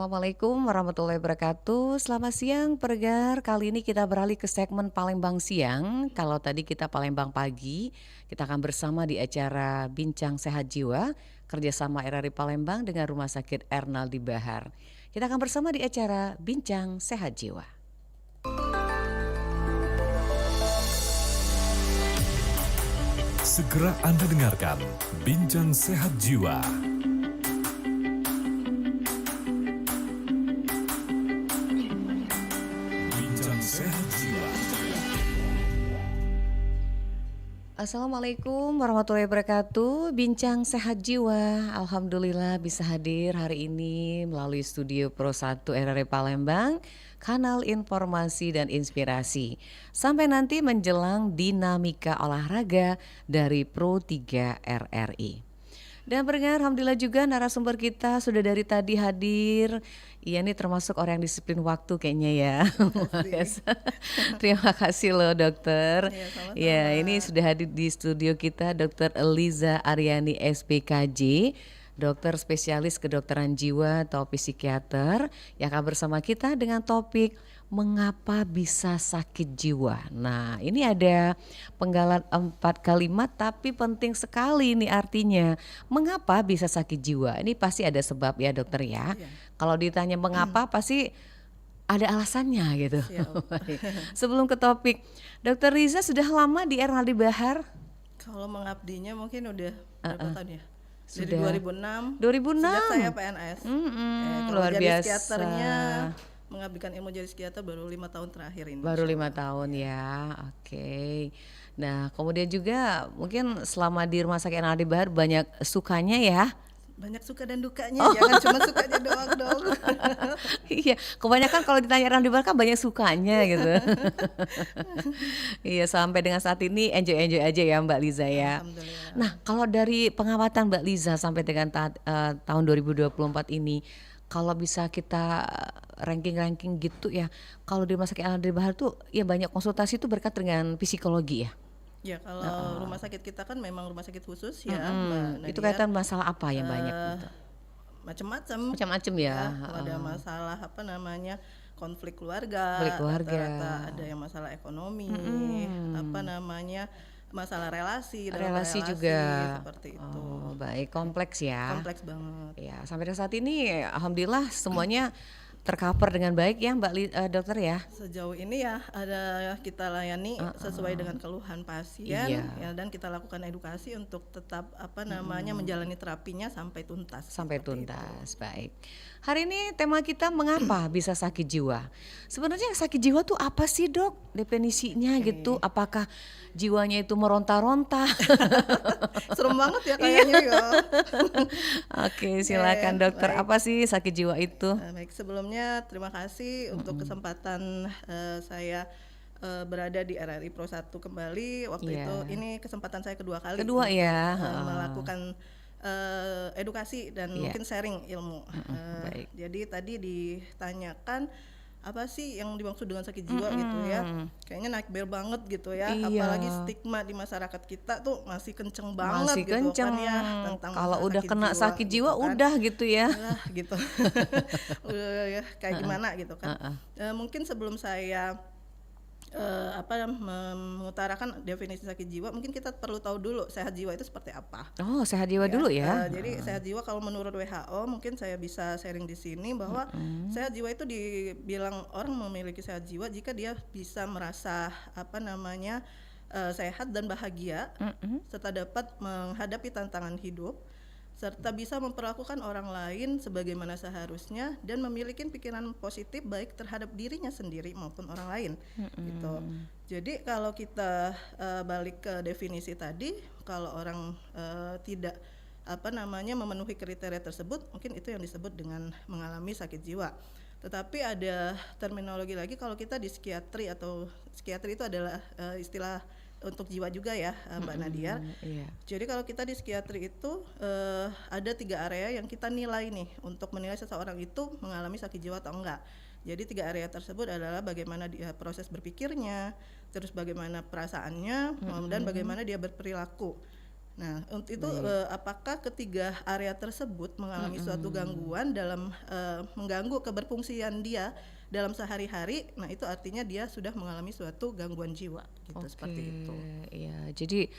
Assalamualaikum warahmatullahi wabarakatuh. Selamat siang pendengar. Kali ini kita beralih ke segmen Palembang siang. Kalau tadi kita Palembang pagi, kita akan bersama di acara Bincang Sehat Jiwa kerjasama RRI Palembang dengan Rumah Sakit Ernaldi Bahar. Kita akan bersama di acara Bincang Sehat Jiwa. Segera Anda dengarkan Bincang Sehat Jiwa. Bincang Sehat Jiwa. Assalamualaikum warahmatullahi wabarakatuh. Bincang Sehat Jiwa. Alhamdulillah bisa hadir hari ini melalui studio Pro 1 RRI Palembang, kanal informasi dan inspirasi. Sampai nanti menjelang dinamika olahraga dari Pro 3 RRI. Dan pendengar, alhamdulillah juga narasumber kita sudah dari tadi hadir. Iya, ini termasuk orang yang disiplin waktu kayaknya ya. Terima kasih loh dokter. Iya, sama-sama. Ya, ini sudah hadir di studio kita Dokter Eliza Aryani SPKJ, dokter spesialis kedokteran jiwa atau psikiater yang akan bersama kita dengan topik mengapa bisa sakit jiwa. Nah, ini ada penggalan 4 kalimat tapi penting sekali ini artinya. Mengapa bisa sakit jiwa? Ini pasti ada sebab ya dokter ya. Iya. Kalau ditanya mengapa pasti ada alasannya gitu. Siap. Baik. Sebelum ke topik, Dokter Riza sudah lama di Ernaldi Bahar? Kalau mengabdinya mungkin udah berapa tahun ya? Dari Sudah. 2006. 2006. Sejak saya PNS. Kalau Luar jadi biasa. psikiaternya, mengabdikan ilmu jadi psikiater baru 5 tahun terakhir ini. Baru 5 tahun ya, oke. Nah kemudian juga mungkin selama di Rumah Sakit Ernaldi Bahar banyak sukanya ya. Banyak suka dan dukanya, jangan cuma sukanya doang dong. Iya, kebanyakan kalau ditanya Ernaldi Bahar kan banyak sukanya gitu. Iya, sampai dengan saat ini enjoy aja ya Mbak Liza ya. Alhamdulillah. Nah kalau dari pengamatan Mbak Liza sampai dengan tahun 2024 ini, kalau bisa kita ranking gitu ya, kalau di Rumah Sakit Ernaldi Bahar tuh ya banyak konsultasi tuh berkat dengan psikologi ya. Ya kalau rumah sakit kita kan memang rumah sakit khusus ya, Mbak Itu Nadia. kaitan masalah apa yang banyak gitu? Macam-macam. Macam-macam ya. Kalau ada masalah apa namanya konflik keluarga, Konflik keluarga. rata-rata ada yang masalah ekonomi, apa namanya masalah relasi, dalam Relasi relasi juga. seperti itu. Oh, baik, kompleks ya. Kompleks banget. Ya, sampai dengan saat ini alhamdulillah semuanya tercover dengan baik ya dokter ya. Sejauh ini ya ada kita layani sesuai dengan keluhan pasien Iya. ya, dan kita lakukan edukasi untuk tetap apa namanya menjalani terapinya sampai tuntas. Sampai seperti tuntas. Baik. Hari ini tema kita mengapa bisa sakit jiwa. Sebenarnya sakit jiwa tuh apa sih, Dok? Definisinya gitu. Apakah jiwanya itu meronta-ronta? itu. Serem banget ya kayaknya ya. Oke, silakan dokter. baik. Apa sih sakit jiwa itu? Baik, sebelumnya terima kasih untuk kesempatan saya berada di RRI Pro 1 kembali. Waktu Iya. itu ini kesempatan saya kedua kali Kedua untuk, ya, melakukan edukasi dan Iya. mungkin sharing ilmu. baik. Jadi tadi ditanyakan apa sih yang dimaksud dengan sakit jiwa gitu ya? Kayaknya naik bel banget gitu ya. Iya. Apalagi stigma di masyarakat kita tuh masih kenceng banget Masih gitu kenceng. kan ya tentang Kalau masalah udah sakit kena jiwa sakit gitu jiwa kan. udah gitu ya. Lah gitu. Udah ya kayak gimana gitu kan. Mungkin sebelum saya mengutarakan definisi sakit jiwa, mungkin kita perlu tahu dulu sehat jiwa itu seperti apa. Oh, sehat jiwa dulu ya. Jadi sehat jiwa kalau menurut WHO mungkin saya bisa sharing di sini bahwa sehat jiwa itu dibilang orang memiliki sehat jiwa jika dia bisa merasa apa namanya sehat dan bahagia, serta dapat menghadapi tantangan hidup, serta bisa memperlakukan orang lain sebagaimana seharusnya dan memiliki pikiran positif baik terhadap dirinya sendiri maupun orang lain gitu. Jadi kalau kita balik ke definisi tadi, kalau orang tidak apa namanya memenuhi kriteria tersebut, mungkin itu yang disebut dengan mengalami sakit jiwa. Tetapi ada terminologi lagi kalau kita di psikiatri, atau psikiatri itu adalah istilah untuk jiwa juga ya, Mbak Nadia. Iya. Jadi kalau kita di psikiatri itu ada 3 area yang kita nilai nih untuk menilai seseorang itu mengalami sakit jiwa atau enggak. Jadi 3 area tersebut adalah bagaimana dia proses berpikirnya, terus bagaimana perasaannya, dan bagaimana dia berperilaku. Nah, untuk itu apakah ketiga area tersebut mengalami suatu gangguan dalam mengganggu keberfungsian dia dalam sehari-hari? Nah, itu artinya dia sudah mengalami suatu gangguan jiwa, gitu seperti itu. Iya, jadi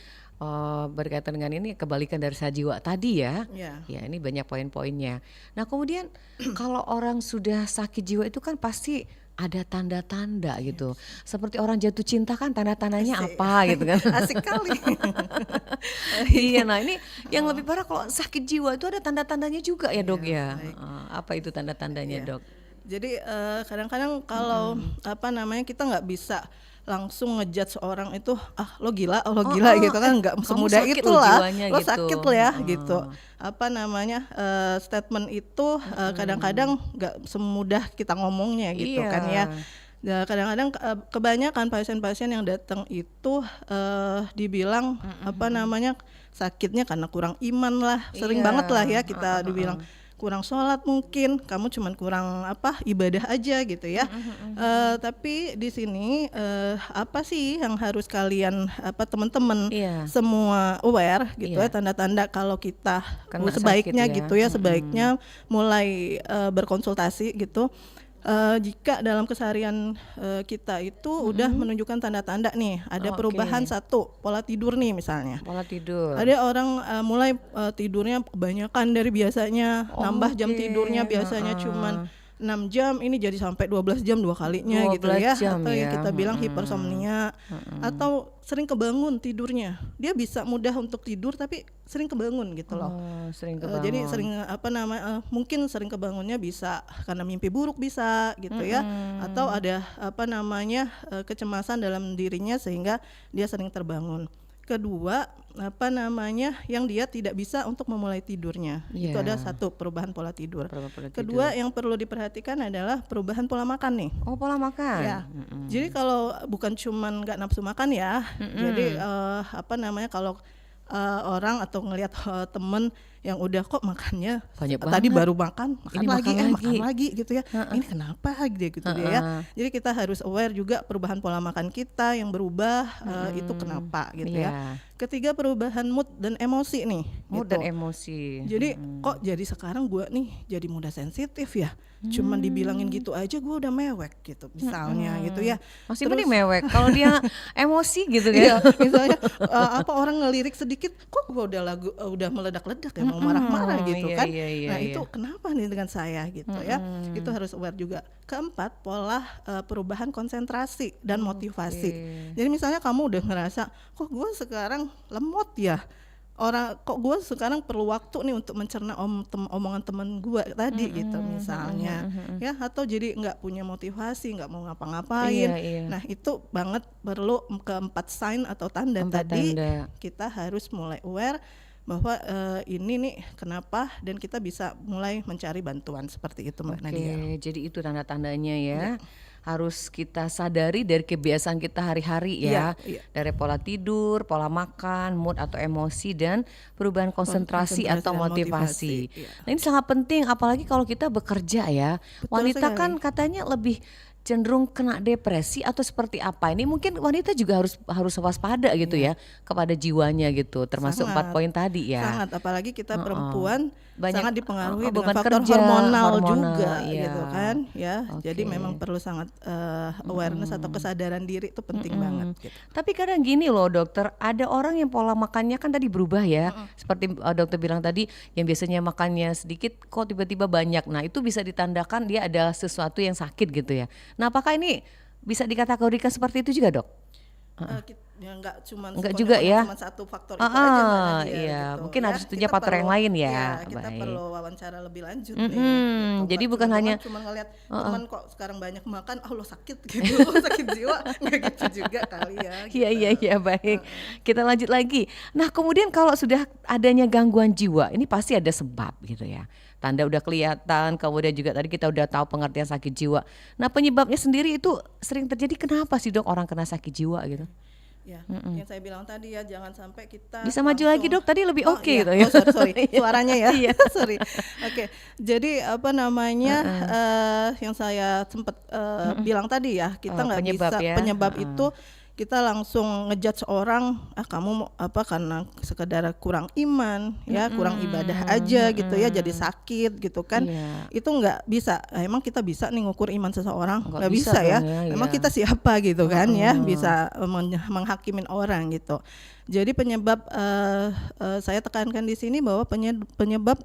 berkaitan dengan ini kebalikan dari sehat jiwa tadi ya. Ya. Ya, ini banyak poin-poinnya. Nah, kemudian kalau orang sudah sakit jiwa itu kan pasti ada tanda-tanda gitu. Seperti orang jatuh cinta kan tanda-tandanya Asik. apa gitu kan. Asik kali. Iya, nah ini yang lebih parah kalau sakit jiwa itu ada tanda-tandanya juga ya dok ya. baik. Apa itu tanda-tandanya Iya. dok? Jadi kadang-kadang kalau kita nggak bisa langsung ngejudge orang itu lo gila gitu kan, nggak Kamu semudah sakit itu loh lah, jiwanya lo gitu. sakit lo ya gitu. Statement itu kadang-kadang nggak semudah kita ngomongnya gitu Iya. kan ya. Ya, kadang-kadang kebanyakan pasien-pasien yang datang itu dibilang sakitnya karena kurang iman lah, sering Iya. banget lah ya kita dibilang kurang sholat, mungkin kamu cuman kurang ibadah aja gitu ya. Tapi di sini apa sih yang harus kalian teman-teman Iya. semua aware gitu Iya. ya, tanda-tanda kalau kita Kena sebaiknya sakit ya. gitu ya, sebaiknya mulai berkonsultasi gitu. Jika dalam keseharian kita itu udah menunjukkan tanda-tanda nih, ada Oke. perubahan satu, pola tidur nih misalnya. Pola tidur. Ada orang mulai tidurnya kebanyakan dari biasanya, nambah jam Oke, tidurnya biasanya cuman 6 jam, ini jadi sampai 12 jam 2 kalinya gitu 12 ya. jam Atau yang ya. kita bilang hipersomnia, atau sering kebangun tidurnya. Dia bisa mudah untuk tidur tapi sering kebangun gitu loh. Sering Jadi kebangun. sering mungkin sering kebangunnya bisa karena mimpi buruk bisa gitu ya, atau ada kecemasan dalam dirinya sehingga dia sering terbangun. Kedua, yang dia tidak bisa untuk memulai tidurnya. Itu Iya. ada satu, perubahan pola tidur. Perubahan pola Kedua, yang perlu diperhatikan adalah perubahan pola makan nih. Oh, pola makan. Ya, jadi kalau bukan cuman nggak nafsu makan ya, jadi kalau orang atau ngelihat temen yang udah kok makannya Banyak tadi banget. baru makan Ini makan makan lagi. lagi gitu ya, ini kenapa gitu dia ya. Jadi kita harus aware juga perubahan pola makan kita yang berubah, itu kenapa gitu ya. Iya. Ketiga, perubahan mood dan emosi nih. Mood gitu. dan emosi. Jadi kok jadi sekarang gue nih jadi mudah sensitif ya, cuman dibilangin gitu aja gue udah mewek gitu misalnya gitu ya. Masih Terus- mending mewek. Kalau dia emosi gitu kan. Iya, misalnya orang ngelirik sedikit, kok gue udah meledak-ledak ya, mau marah-marah gitu iya, kan. iya, Nah iya. itu kenapa nih dengan saya gitu ya. Itu harus aware juga. Keempat, pola perubahan konsentrasi dan motivasi. Jadi misalnya kamu udah ngerasa, kok gue sekarang lemot ya, kok gue sekarang perlu waktu nih untuk mencerna omongan temen gue tadi gitu misalnya ya, atau jadi nggak punya motivasi, nggak mau ngapa-ngapain. Iya, iya. Nah itu banget perlu keempat sign atau tanda Empat tadi. tanda. Kita harus mulai aware bahwa ini nih kenapa, dan kita bisa mulai mencari bantuan seperti itu Mbak Nadia. Oke, jadi itu tanda-tandanya ya. Harus kita sadari dari kebiasaan kita hari-hari ya. Iya, iya. Dari pola tidur, pola makan, mood atau emosi, dan perubahan konsentrasi konsentrasi atau dan motivasi. motivasi, iya. Nah, ini sangat penting apalagi kalau kita bekerja ya. Betul Wanita sekali. kan katanya lebih cenderung kena depresi atau seperti apa. Ini mungkin wanita juga harus waspada gitu ya kepada jiwanya gitu, termasuk 4 poin tadi ya. Sangat, apalagi kita perempuan Banyak, sangat dipengaruhi dengan beban faktor kerja, hormonal hormonal, juga iya. gitu kan ya. Jadi Oke. memang perlu sangat awareness atau kesadaran diri itu penting banget gitu. Tapi kadang gini loh dokter, ada orang yang pola makannya kan tadi berubah ya. Seperti dokter bilang tadi, yang biasanya makannya sedikit kok tiba-tiba banyak. Nah itu bisa ditandakan dia ada sesuatu yang sakit gitu ya. Nah apakah ini bisa dikategorikan seperti itu juga dok? Ya nggak Nggak juga ya? cuma satu faktor itu aja Mbak Nadia, iya. gitu. Mungkin Ya, harus tentunya kita faktor yang perlu- lain ya. Iya, kita Baik. perlu wawancara lebih lanjut nih. Mm-mm. Gitu. Jadi Mbak, bukan hanya cuma ngelihat teman kok sekarang banyak makan, lo sakit gitu, sakit jiwa, nggak gitu juga kali ya. Iya gitu. iya baik. Kita lanjut lagi. Nah kemudian kalau sudah adanya gangguan jiwa, ini pasti ada sebab gitu ya. Tanda udah kelihatan, kemudian juga tadi kita udah tahu pengertian sakit jiwa. Nah penyebabnya sendiri itu sering terjadi kenapa sih dok orang kena sakit jiwa gitu? Ya, yang saya bilang tadi ya, jangan sampai kita Bisa maju lagi dok, tadi lebih oke iya. gitu ya. Oh, sorry, suaranya ya. Iya. Sorry. Oke. Jadi yang saya sempat bilang tadi ya, kita nggak penyebab bisa ya. penyebab itu kita langsung ngejudge orang, kamu apa karena sekedar kurang iman ya, kurang ibadah aja gitu ya, jadi sakit gitu kan. Iya. Itu nggak bisa. Emang kita bisa nih ngukur iman seseorang? Nggak Nggak bisa bisa ya. dong ya, Emang iya. kita siapa gitu kan ya, bisa menghakimin orang gitu. Jadi penyebab saya tekankan di sini bahwa penyebab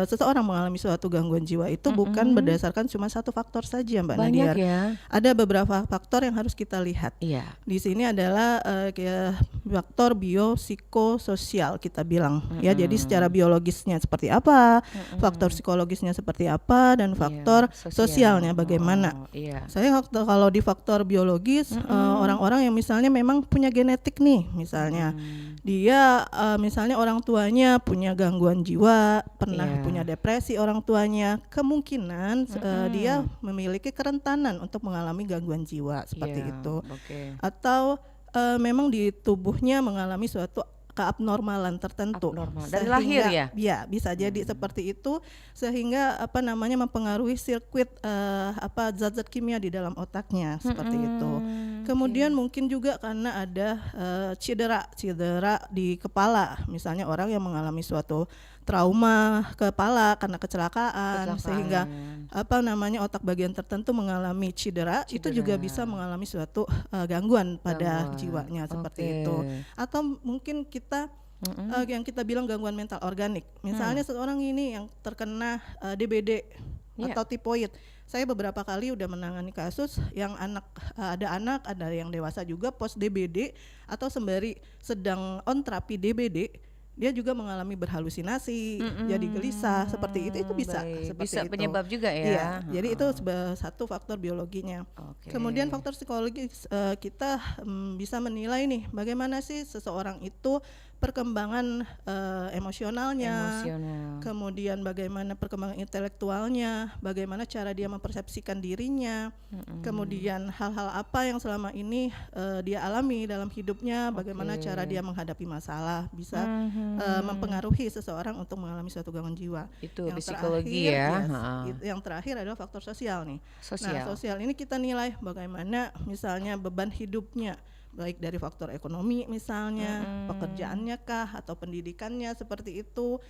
seseorang mengalami suatu gangguan jiwa itu bukan berdasarkan cuma satu faktor saja, Mbak Banyak Nadia. ya. Ada beberapa faktor yang harus kita lihat. Iya. Di sini adalah kayak faktor biopsikososial kita bilang ya. Jadi secara biologisnya seperti apa, faktor psikologisnya seperti apa, dan faktor sosialnya bagaimana. Iya. Saya kalau di faktor biologis, orang-orang yang misalnya memang punya genetik nih, misalnya dia misalnya orang tuanya punya gangguan jiwa, pernah punya depresi orang tuanya, kemungkinan dia memiliki kerentanan untuk mengalami gangguan jiwa seperti itu. Atau memang di tubuhnya mengalami suatu keabnormalan tertentu. Dari lahir ya? Ya, bisa jadi seperti itu, sehingga mempengaruhi sirkuit zat-zat kimia di dalam otaknya seperti itu. Kemudian mungkin juga karena ada cedera di kepala, misalnya orang yang mengalami suatu trauma kepala karena kecelakaan. Sehingga otak bagian tertentu mengalami cedera, itu juga bisa mengalami suatu gangguan pada jiwanya seperti itu. Atau mungkin kita yang kita bilang gangguan mental organik. Misalnya seorang ini yang terkena DBD atau tipoid. Saya beberapa kali udah menangani kasus yang ada yang dewasa juga post DBD atau sembari sedang on terapi DBD, dia juga mengalami berhalusinasi, jadi gelisah seperti itu bisa seperti bisa itu. penyebab juga ya. Iya, jadi itu satu faktor biologinya. Kemudian faktor psikologis, kita bisa menilai nih bagaimana sih seseorang itu perkembangan emosionalnya, kemudian bagaimana perkembangan intelektualnya, bagaimana cara dia mempersepsikan dirinya, kemudian hal-hal apa yang selama ini dia alami dalam hidupnya, bagaimana cara dia menghadapi masalah, bisa mempengaruhi seseorang untuk mengalami suatu gangguan jiwa. Itu Yang psikologi terakhir, ya. yang terakhir adalah faktor sosial nih. Sosial. Nah, sosial ini kita nilai bagaimana misalnya beban hidupnya, baik dari faktor ekonomi misalnya, pekerjaannya kah, atau pendidikannya seperti itu,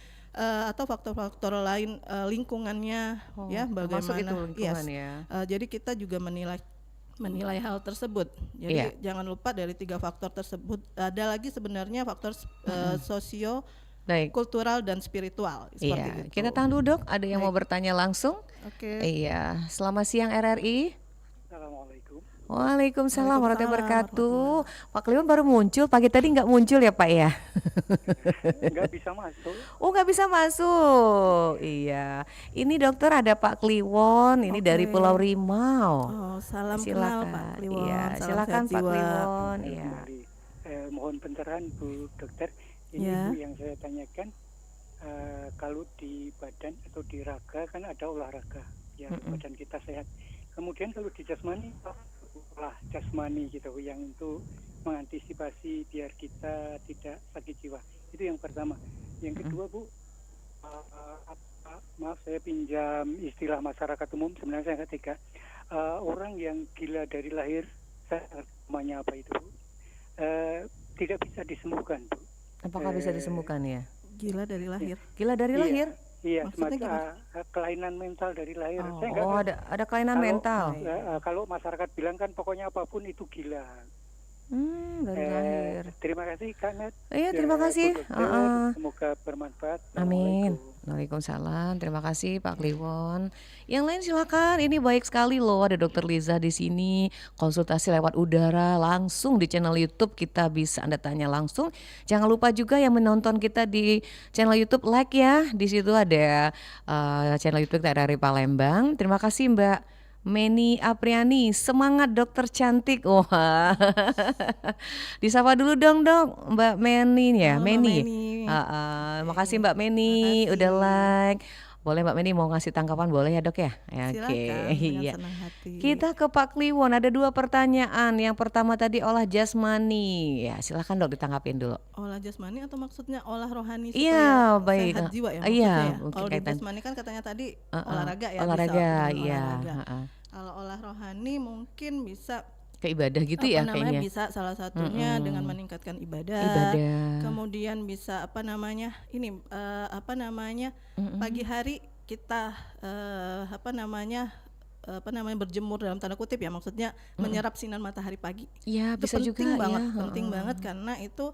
atau faktor-faktor lain, lingkungannya ya, bagaimana itu lingkungan ya. Jadi kita juga menilai hal tersebut. Jadi jangan lupa dari 3 faktor tersebut ada lagi sebenarnya faktor sosio, kultural dan spiritual seperti itu. Kita tahan dulu, Dok. Ada yang mau bertanya langsung? Iya. Selamat siang RRI. Assalamualaikum. Waalaikumsalam warahmatullahi wabarakatuh. Pak Kliwon baru muncul, pagi tadi nggak muncul ya Pak ya? Nggak bisa masuk. Oh, nggak bisa masuk. Iya. Ini dokter ada Pak Kliwon, ini dari Pulau Rimau. Oh, salam Silakan. kenal Pak Kliwon. Iya, Salam silakan sehat Pak jiwa. Kliwon. Iya. Mohon pencerahan Bu Dokter. Ini Bu yang saya tanyakan, kalau di badan atau di raga kan ada olahraga, ya badan kita sehat. Kemudian kalau di jasmani, olah jasmani gitu, yang untuk mengantisipasi biar kita tidak sakit jiwa. Itu yang pertama. Yang kedua Bu, maaf saya pinjam istilah masyarakat umum, sebenarnya saya nggak tega. Orang yang gila dari lahir, saya namanya apa itu Bu? Tidak bisa disembuhkan Bu. Apakah bisa disembuhkan ya? Gila dari lahir. Gila dari lahir? Iya, Maksudnya semacam kelainan mental dari lahir. Saya ada kelainan mental. Kalau masyarakat bilang kan pokoknya apapun itu gila. Dari lahir. Terima kasih Kak Net. Iya, terima kasih. Semoga bermanfaat. Amin. Waalaikumsalam. Terima kasih Pak Kliwon. Yang lain silakan. Ini baik sekali loh, ada Dokter Liza di sini. Konsultasi lewat udara langsung di channel YouTube, kita bisa Anda tanya langsung. Jangan lupa juga yang menonton kita di channel YouTube, like ya. Di situ ada channel YouTube kita dari Palembang. Terima kasih Mbak Meni Apriani, semangat dokter cantik. Wah. Disapa dulu dong Mbak Meni ya. Meni. Makasih Mbak Meni udah like. Boleh Mbak Meni mau ngasih tanggapan boleh ya Dok ya? Silakan, dengan senang hati. Kita ke Pak Kliwon, ada 2 pertanyaan. Yang pertama tadi olah jasmani. Ya, silakan Dok ditanggapin dulu. Olah jasmani atau maksudnya olah rohani supaya baik. Sehat jiwa ya maksudnya Iya, ya? Kalau di jasmani kan katanya tadi olahraga ya. Olahraga, iya. Kalau olah rohani mungkin bisa Kayak ibadah gitu apa ya namanya, kayaknya? bisa salah satunya dengan meningkatkan ibadah. Ibadah. Kemudian bisa apa namanya, ini apa namanya, pagi hari kita apa namanya berjemur dalam tanda kutip ya, maksudnya menyerap sinar matahari pagi. Iya, Itu bisa juga penting ya, banget, heeh. penting banget karena itu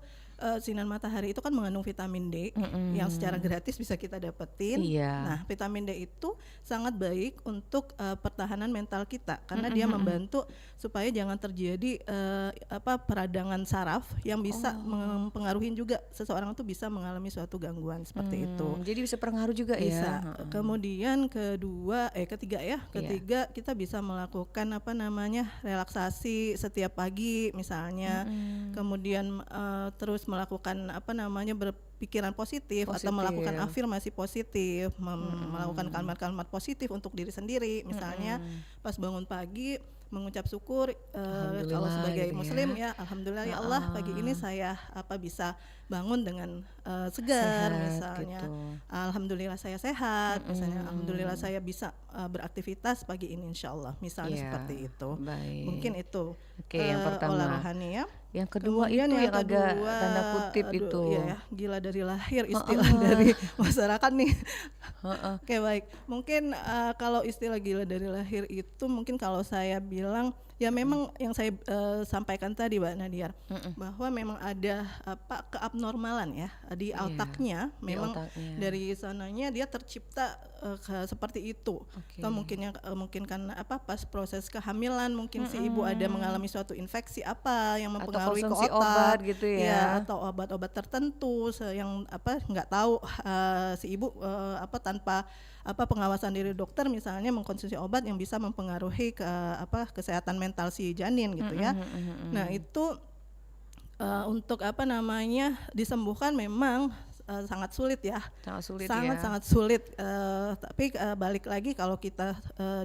sinar matahari itu kan mengandung vitamin D yang secara gratis bisa kita dapetin. Iya. Nah, vitamin D itu sangat baik untuk pertahanan mental kita karena dia membantu supaya jangan terjadi peradangan saraf yang bisa mempengaruhi juga seseorang itu bisa mengalami suatu gangguan seperti itu. Jadi bisa pengaruh juga Bisa. ya. Kemudian ketiga kita bisa melakukan apa namanya relaksasi setiap pagi misalnya. Kemudian terus melakukan apa namanya berpikiran positif atau melakukan afirmasi positif, melakukan kalimat-kalimat positif untuk diri sendiri. Misalnya pas bangun pagi mengucap syukur kalau Alhamdulillah sebagai gitu muslim ya, alhamdulillah ya Allah pagi ini saya bisa bangun dengan segar Sehat misalnya. gitu. Alhamdulillah saya sehat misalnya, alhamdulillah saya bisa beraktivitas pagi ini insyaallah misalnya Iya, seperti itu. baik. Mungkin itu Oke, yang pertama. olahrahannya ya. Yang kedua Kemudian itu yang agak kedua, tanda kutip aduh, itu. iya ya, gila dari lahir istilah dari masyarakat nih. Oke baik, mungkin kalau istilah gila dari lahir itu mungkin kalau saya bilang ya memang yang saya sampaikan tadi Mbak Nadia, bahwa memang ada keabnormalan ya di otaknya, di memang otaknya. dari sananya dia tercipta seperti itu. Oke. Mungkin karena pas proses kehamilan mungkin si ibu ada mengalami suatu infeksi apa yang Atau mempengaruhi ke konsumsi otak obat gitu ya. atau obat-obat tertentu yang nggak tahu si ibu tanpa pengawasan dari dokter misalnya mengkonsumsi obat yang bisa mempengaruhi ke kesehatan mental si janin gitu ya. Nah itu untuk disembuhkan memang sangat sulit ya. Sangat sulit Sangat sulit. Tapi balik lagi kalau kita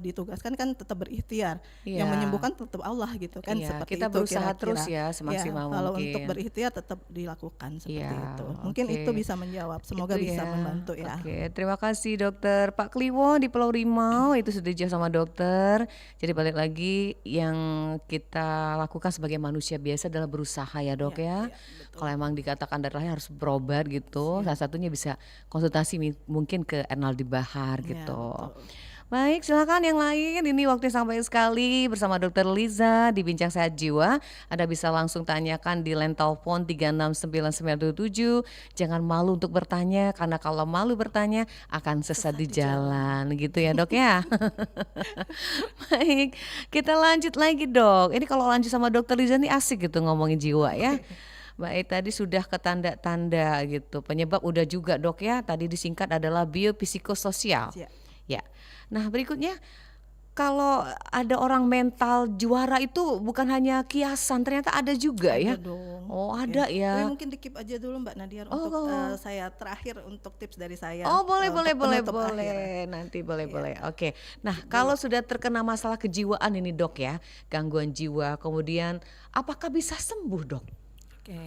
ditugaskan kan tetap berikhtiar. Iya. Yang menyembuhkan tetap Allah gitu kan, Iya, seperti kita itu berusaha kira-kira. terus ya semaksimal Kalau mungkin. untuk berikhtiar tetap dilakukan seperti Iya, itu. Mungkin oke. itu bisa menjawab. Semoga Itu bisa ya. membantu ya. Oke, terima kasih Dokter Pak Kliwon di Pulau Rimau, itu sudah dijawab sama dokter. Jadi balik lagi yang kita lakukan sebagai manusia biasa adalah berusaha ya Dok ya. Kalau emang dikatakan dari lahir harus berobat gitu, salah satunya bisa konsultasi mungkin ke Ernaldi Bahar Ya, gitu. betul. Baik, silakan yang lain. Ini waktunya sampai sekali bersama Dokter Liza di Bincang Sehat Jiwa. Anda bisa langsung tanyakan di line telepon 369977. Jangan malu untuk bertanya karena kalau malu bertanya akan sesat di jalan gitu ya Dok ya. Baik, kita lanjut lagi Dok. Ini kalau lanjut sama Dokter Liza nih asik gitu ngomongin jiwa ya. Baik, tadi sudah ke tanda-tanda gitu. Penyebab udah juga Dok ya. Tadi disingkat adalah biopsikososial. Ya. Ya. Nah, berikutnya kalau ada orang mental juara itu bukan hanya kiasan, ternyata ada juga ya. Ada dong. Oh, ada Tapi ya. mungkin dikip aja dulu Mbak Nadia untuk saya terakhir untuk tips dari saya. Oh, boleh untuk boleh penutup akhir. boleh. Nanti boleh. Oke. Nah, kalau sudah terkena masalah kejiwaan ini Dok ya, gangguan jiwa, kemudian apakah bisa sembuh Dok? Oke.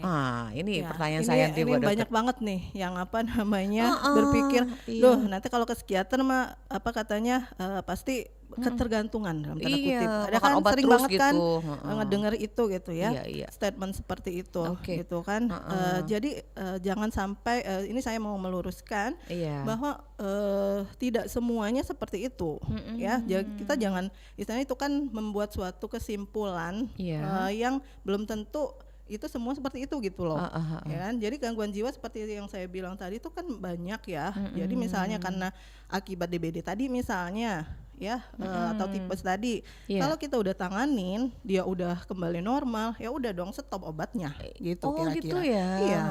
Ini Ya, pertanyaan saya nanti ini buat dokter. banyak banget nih yang berpikir, iya. loh nanti kalau ke psikiater mah katanya pasti ketergantungan dalam tanda Iya, kutip. Ada makan kan obat sering terus banget kan gitu. ngedenger itu gitu ya, Iya. statement seperti itu Oke. gitu kan. Jadi jangan sampai ini saya mau meluruskan Iya. bahwa tidak semuanya seperti itu ya. Kita jangan istilahnya itu kan membuat suatu kesimpulan Iya. yang belum tentu itu semua seperti itu gitu loh. Ya kan? Jadi gangguan jiwa seperti yang saya bilang tadi itu kan banyak ya. Jadi misalnya karena akibat DBD tadi misalnya ya atau tipes tadi. Iya. Kalau kita udah tanganin, dia udah kembali normal, ya udah dong stop obatnya gitu Oh, kira-kira. gitu ya. Iya.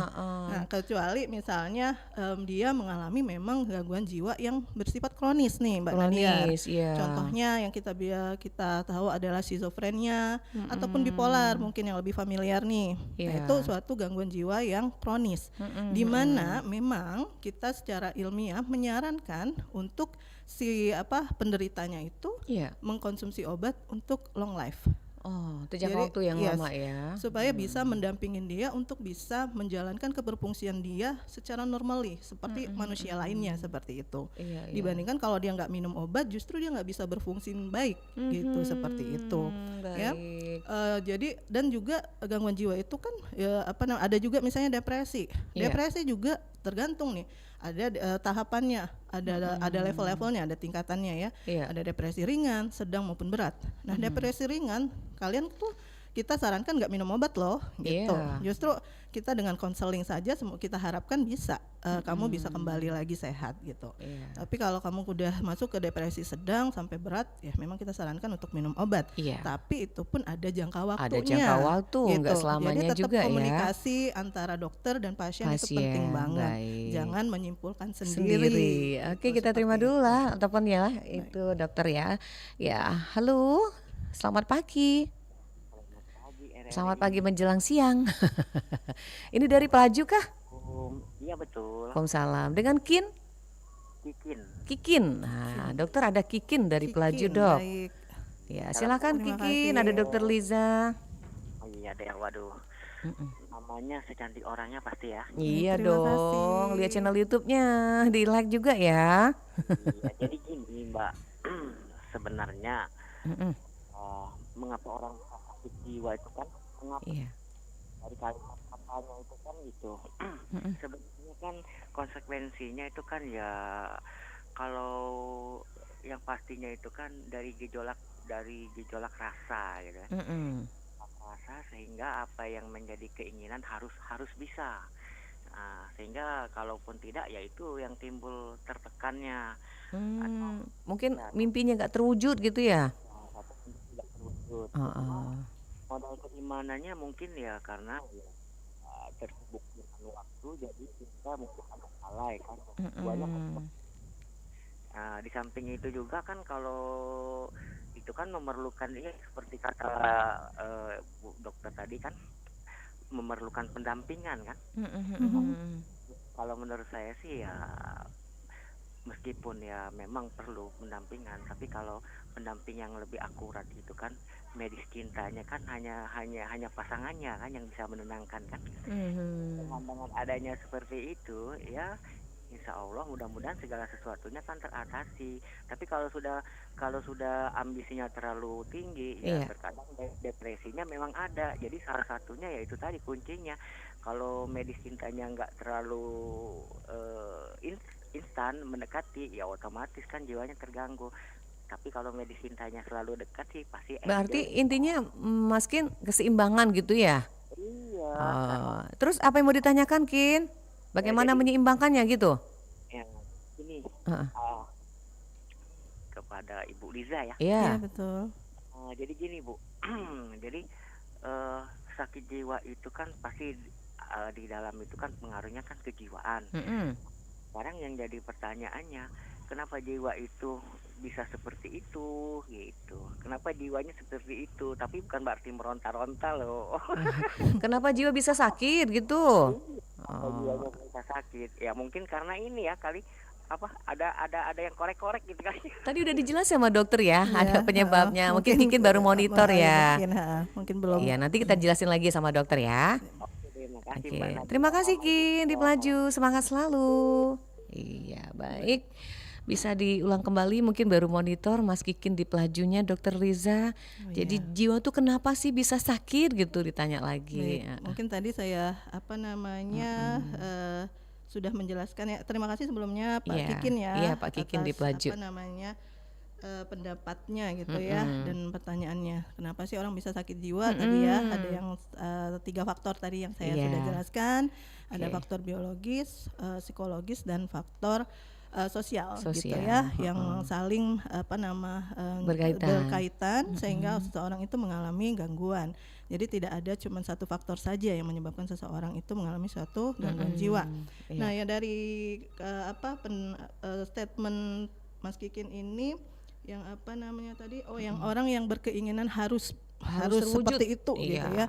Nah, kecuali misalnya dia mengalami memang gangguan jiwa yang bersifat kronis nih Mbak Nadia. Kronis, iya. Contohnya yang kita tahu adalah skizofrenia ataupun bipolar mungkin yang lebih familiar nih. Nah, Iya. itu suatu gangguan jiwa yang kronis. Di mana memang kita secara ilmiah menyarankan untuk si penderitanya itu Iya. mengkonsumsi obat untuk long life. Oh, itu jangka Jadi waktu yang yes, lama ya. supaya bisa mendampingin dia untuk bisa menjalankan keberfungsian dia secara normally seperti manusia lainnya seperti itu. Iya, iya. Dibandingkan kalau dia nggak minum obat, justru dia nggak bisa berfungsi baik gitu seperti itu. Ya, Baik. jadi dan juga gangguan jiwa itu kan ya, ada juga misalnya depresi. Iya. Depresi juga tergantung nih. Ada tahapannya, ada level-levelnya, ada tingkatannya ya. Iya. Ada depresi ringan, sedang maupun berat. Nah, depresi ringan kalian tuh kita sarankan nggak minum obat loh gitu. Iya. Justru kita dengan konseling saja kita harapkan bisa kamu bisa kembali lagi sehat gitu. Iya. Tapi kalau kamu udah masuk ke depresi sedang sampai berat ya memang kita sarankan untuk minum obat. Iya. Tapi itu pun ada jangka waktunya. Ada jangka waktu, nggak selamanya Jadi tetap juga ya. komunikasi antara dokter dan pasien, itu penting banget. baik. Jangan menyimpulkan Sendiri. sendiri. Oke, Gitu, kita terima seperti dulu itu. lah teleponnya itu dokter ya. Ya, halo. Selamat pagi. Selamat pagi menjelang siang. Ini dari Pelaju kah? Iya betul, Waalaikumsalam. Dengan Kikin. Kikin. Nah, dokter ada Kikin dari Pelaju, Kikin, Dok. baik. Ya, silakan Terima Kikin. kasih. Ada dokter Liza. Oh iya deh, waduh. Namanya secantik orangnya pasti ya. Iya terima dong. kasih. Lihat channel YouTube-nya, di like juga ya. Iya, jadi gini Mbak, sebenarnya Mm-mm. mengapa orang sakit jiwa itu kan, mengapa Iya. dari kalimat katanya itu kan gitu. Sebenarnya kan konsekuensinya itu kan ya kalau yang pastinya itu kan dari gejolak rasa gitu kan. Mm-mm. Rasa sehingga apa yang menjadi keinginan harus bisa. Nah, sehingga kalaupun tidak ya itu yang timbul tertekannya. Mungkin mimpinya nggak terwujud gitu ya. Satu tidak terwujud. Heeh. Modal keimanannya mungkin ya karena ya, tersibuk dengan waktu jadi kita mungkin agak lalai kan. Keduanya kan. Nah, di samping itu juga kan kalau itu kan memerlukan ya seperti kata Bu dokter tadi kan memerlukan pendampingan kan. Kalau menurut saya sih ya meskipun ya memang perlu pendampingan, tapi kalau pendamping yang lebih akurat itu kan medis cintanya kan hanya pasangannya kan yang bisa menenangkan kan. Dengan adanya seperti itu ya insya Allah mudah-mudahan segala sesuatunya kan teratasi. Tapi kalau sudah ambisinya terlalu tinggi ya Iya. terkadang depresinya memang ada. Jadi salah satunya yaitu tadi kuncinya kalau medis cintanya nggak terlalu instan mendekati ya otomatis kan jiwanya terganggu. Tapi kalau medis cintanya selalu dekat sih pasti Berarti intinya Mas Kin keseimbangan gitu ya. iya Terus apa yang mau ditanyakan Kin? Bagaimana menyeimbangkannya gitu? ya ini Heeh. kepada Ibu Liza ya. Iya, Iya. betul. Jadi gini Bu, jadi sakit jiwa itu kan pasti di dalam itu kan pengaruhnya kan kejiwaan. Mm-mm. Sekarang yang jadi pertanyaannya, kenapa jiwa itu bisa seperti itu gitu? Kenapa jiwanya seperti itu? Tapi bukan berarti meronta-ronta loh. Kenapa jiwa bisa sakit gitu? Kenapa jiwanya bisa sakit? Ya mungkin karena ini ya kali apa ada yang korek-korek gitu kan. Tadi udah dijelas sama dokter ya, ada Iya, penyebabnya. Mungkin mungkin Kikin baru monitor ya. Mungkin belum. Iya, nanti kita jelasin lagi sama dokter ya. Oke, terima kasih Oke, Mbak Nadia. terima kasih Kin di Pelaju, semangat selalu. Iya, baik. Bisa diulang kembali, mungkin baru monitor Mas Kikin di Pelajunya Dokter Liza. Jadi jiwa tuh kenapa sih bisa sakit gitu ditanya lagi. Baik, mungkin tadi saya sudah menjelaskan ya. Terima kasih sebelumnya Pak Iya, Kikin ya. iya, Pak Kikin di atas Pelaju. pendapatnya gitu ya dan pertanyaannya. Kenapa sih orang bisa sakit jiwa tadi ya? Ada yang 3 faktor tadi yang saya Iya. sudah jelaskan. Ada Oke. faktor biologis, psikologis dan faktor sosial gitu Sosial, ya, yang saling berkaitan sehingga seseorang itu mengalami gangguan. Jadi tidak ada cuma satu faktor saja yang menyebabkan seseorang itu mengalami suatu gangguan jiwa. Iya. Nah ya dari statement Mas Kikin ini yang tadi yang orang yang berkeinginan harus terwujud. seperti itu gitu Iya. ya.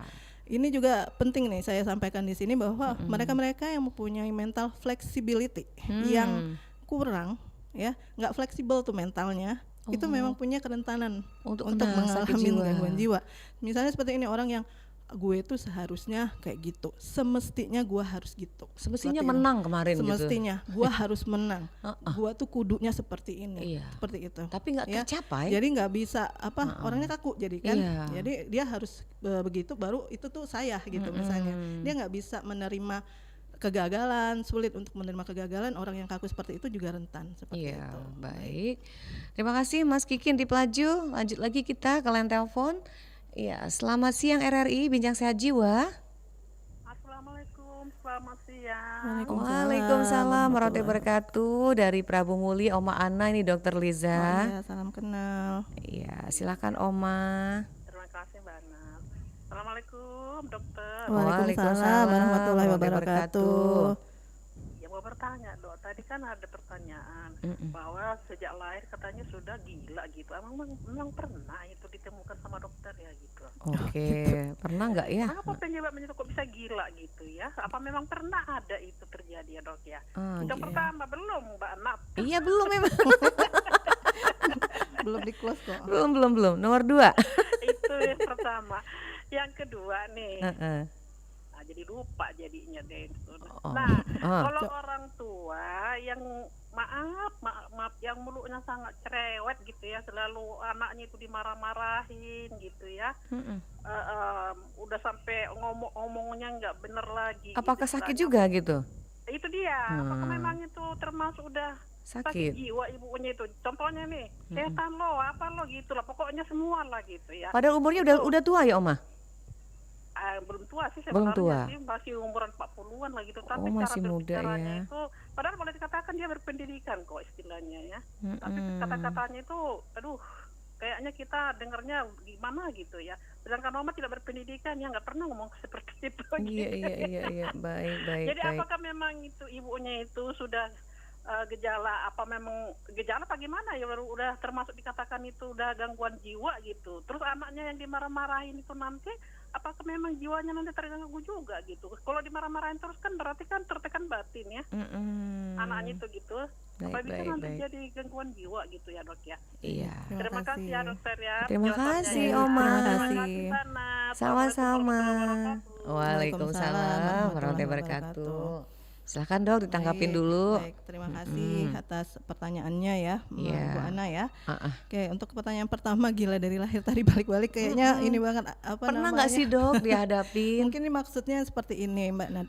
Ini juga penting nih saya sampaikan di sini bahwa mereka-mereka yang mempunyai mental flexibility yang kurang ya, nggak fleksibel tuh mentalnya, itu memang punya kerentanan Untuk untuk kena sakit mengalami jiwa. gangguan jiwa. Misalnya seperti ini, orang yang gue itu seharusnya kayak gitu, semestinya gue harus gitu. Semestinya Seperti ini. menang kemarin gitu. Semestinya gue harus menang. Gue tuh kudunya seperti ini, Iya. seperti itu. Tapi nggak Ya, tercapai. jadi nggak bisa orangnya kaku jadi kan. Iya. Jadi dia harus begitu baru itu tuh saya gitu misalnya. Dia nggak bisa menerima kegagalan, sulit untuk menerima kegagalan. Orang yang kaku seperti itu juga rentan seperti Iya, itu. baik. Terima kasih Mas Kikin di Pelaju. Lanjut lagi kita ke line telepon. Iya, selamat siang RRI Bincang Sehat Jiwa. Assalamualaikum, selamat siang. Waalaikumsalam warahmatullahi wabarakatuh. Dari Prabu Muli, Oma Ana ini Dokter Oh Liza. iya, salam kenal. Iya, silakan Oma. Terima kasih Mbak Ana. Assalamualaikum dokter. Waalaikumsalam warahmatullahi wabarakatuh. Ya mau bertanya dok, tadi kan ada pertanyaan bahwa sejak lahir katanya sudah gila gitu. Memang pernah itu ditemukan sama dokter ya gitu. Oke, pernah nggak ya? Apa penyebabnya kok bisa gila gitu ya? Apa memang pernah ada itu terjadi ya dok ya? Yang pertama belum Mbak Ana. Iya belum memang. Belum di close kok. belum. Nomor 2. Itu yang pertama. Yang kedua nih. Nah, jadi lupa jadinya deh. Nah, kalau orang tua yang maaf yang mulutnya sangat cerewet gitu ya, selalu anaknya itu dimarah-marahin gitu ya. Udah sampai ngomongnya nggak bener lagi. Apakah gitu, sakit istilahnya. juga gitu? Itu dia. Apakah memang itu termasuk udah Sakit. jiwa ibunya itu? Contohnya nih, setan lo, apa lo gitu lah. Pokoknya semua lah gitu ya. Padahal umurnya udah tua ya Oma? Belum tua sih Belum tua. sebenarnya sih, masih umuran 40-an lah gitu. Tapi masih cara muda berbicaranya ya. itu padahal boleh dikatakan dia berpendidikan kok istilahnya ya. Tapi kata-katanya itu aduh kayaknya kita dengarnya gimana gitu ya. Sedangkan Mama tidak berpendidikan ya, nggak pernah ngomong seperti itu. Iya. Baik. Jadi apakah memang itu ibunya itu sudah gejala apa memang gejala apa gimana ya, baru udah termasuk dikatakan itu udah gangguan jiwa gitu. Terus anaknya yang dimarah-marahin itu nanti apakah memang jiwanya nanti terganggu juga gitu. Kalau dimarah-marahin terus kan berarti kan tertekan batin ya. Anaknya itu gitu. Apa bisa nanti jadi gangguan jiwa gitu ya dok ya. Iya. Terima kasih ya dokter ya. Terima penjelasannya kasih ya. Oma. Terima kasih Sana. Sama-sama. Assalamualaikum warahmatullahi wabarakatuh. Waalaikumsalam warahmatullahi wabarakatuh. Silahkan dok ditanggapin dulu. Baik, terima kasih atas pertanyaannya ya, Iya. Bu Ana ya. Oke, untuk pertanyaan pertama, gila dari lahir tadi balik-balik kayaknya ini banget Pernah nggak sih dok dihadapin? Mungkin ini maksudnya seperti ini Mbak Nat.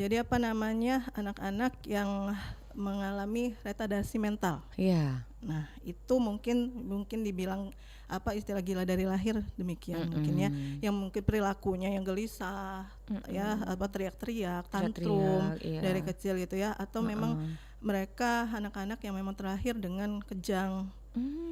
Jadi apa namanya, anak-anak yang mengalami retardasi mental. Iya. Nah, itu mungkin dibilang apa istilah gila dari lahir demikian mungkin ya, yang mungkin perilakunya yang gelisah ya, apa teriak-teriak, tantrum iya. dari kecil gitu ya, atau memang mereka anak-anak yang memang terlahir dengan kejang.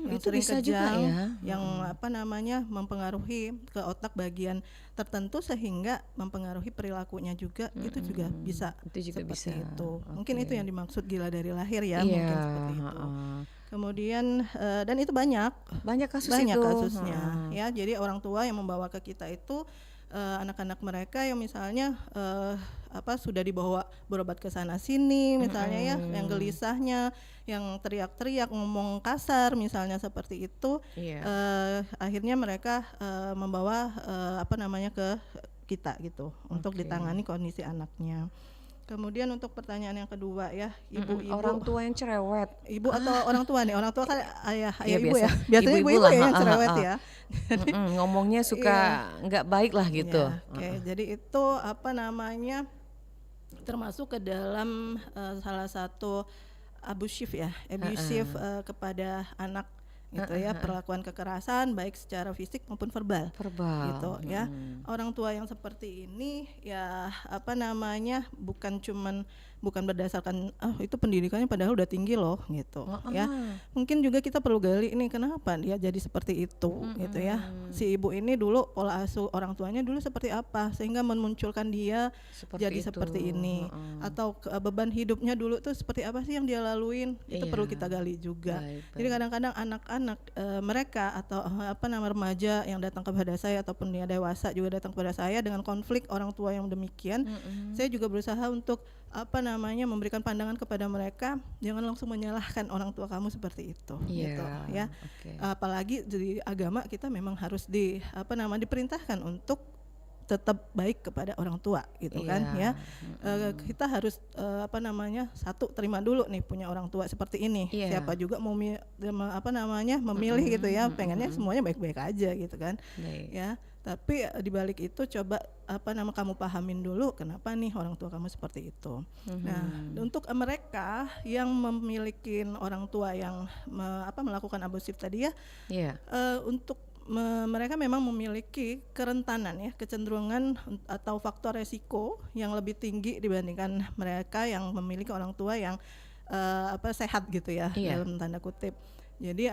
Yang Itu sering bisa juga kejang, ya. yang apa namanya mempengaruhi ke otak bagian tertentu sehingga mempengaruhi perilakunya juga, itu juga bisa Itu juga seperti bisa. itu. Oke. Mungkin itu yang dimaksud gila dari lahir ya, Iya, mungkin seperti itu. Kemudian dan itu banyak kasus banyak itu. kasusnya ya. Jadi orang tua yang membawa ke kita itu anak-anak mereka yang misalnya apa sudah dibawa berobat ke sana sini misalnya ya, yang gelisahnya, yang teriak-teriak, ngomong kasar misalnya seperti itu, Iya. akhirnya mereka membawa apa namanya ke kita gitu untuk ditangani kondisi anaknya. Kemudian untuk pertanyaan yang kedua ya, ibu-ibu Orang tua yang cerewet. ibu atau orang tua nih, orang tua kan ayah Iya, ibu ya, biasa. biasanya Ibu-ibu ibu-ibu lah, ya yang ha, ha, cerewet ha. ya. Ngomongnya suka nggak baik lah gitu. Ya, oke, jadi itu apa namanya termasuk ke dalam salah satu abusive kepada anak gitu ya, perlakuan kekerasan baik secara fisik maupun verbal. Gitu ya. Orang tua yang seperti ini ya apa namanya bukan berdasarkan itu pendidikannya padahal udah tinggi loh gitu ya. Mungkin juga kita perlu gali ini kenapa dia jadi seperti itu gitu ya. Si ibu ini dulu pola asuh orang tuanya dulu seperti apa sehingga memunculkan dia jadi seperti ini, atau beban hidupnya dulu tuh seperti apa sih yang dia laluin, itu perlu kita gali juga. Jadi kadang-kadang anak-anak mereka atau apa nama remaja yang datang kepada saya ataupun dia dewasa juga datang kepada saya dengan konflik orang tua yang demikian, saya juga berusaha untuk memberikan pandangan kepada mereka, jangan langsung menyalahkan orang tua kamu seperti itu, gitu ya. Apalagi di agama kita memang harus diperintahkan untuk tetap baik kepada orang tua, gitu kan ya. Kita harus satu, terima dulu nih punya orang tua seperti ini. Siapa juga mau memilih gitu ya, pengennya semuanya baik-baik aja gitu kan. Ya. Tapi di balik itu coba kamu pahamin dulu kenapa nih orang tua kamu seperti itu. Nah, untuk mereka yang memiliki orang tua yang melakukan abusif tadi ya, untuk mereka memang memiliki kerentanan ya, kecenderungan atau faktor resiko yang lebih tinggi dibandingkan mereka yang memiliki orang tua yang sehat gitu ya, dalam tanda kutip. Jadi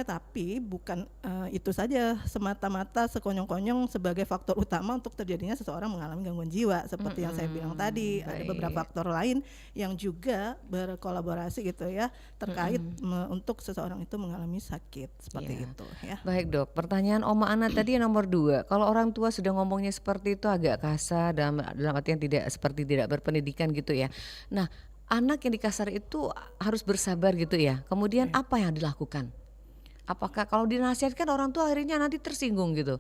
tapi bukan itu saja semata-mata sekonyong-konyong sebagai faktor utama untuk terjadinya seseorang mengalami gangguan jiwa seperti yang saya bilang tadi. Ada beberapa faktor lain yang juga berkolaborasi gitu ya, terkait untuk seseorang itu mengalami sakit seperti itu ya. Baik Dok, pertanyaan Oma Ana tadi yang nomor 2, kalau orang tua sudah ngomongnya seperti itu agak kasar dalam artian tidak berpendidikan gitu ya. Nah, anak yang dikasar itu harus bersabar gitu ya. Kemudian apa yang dilakukan? Apakah kalau dinasihatkan orang tua akhirnya nanti tersinggung gitu?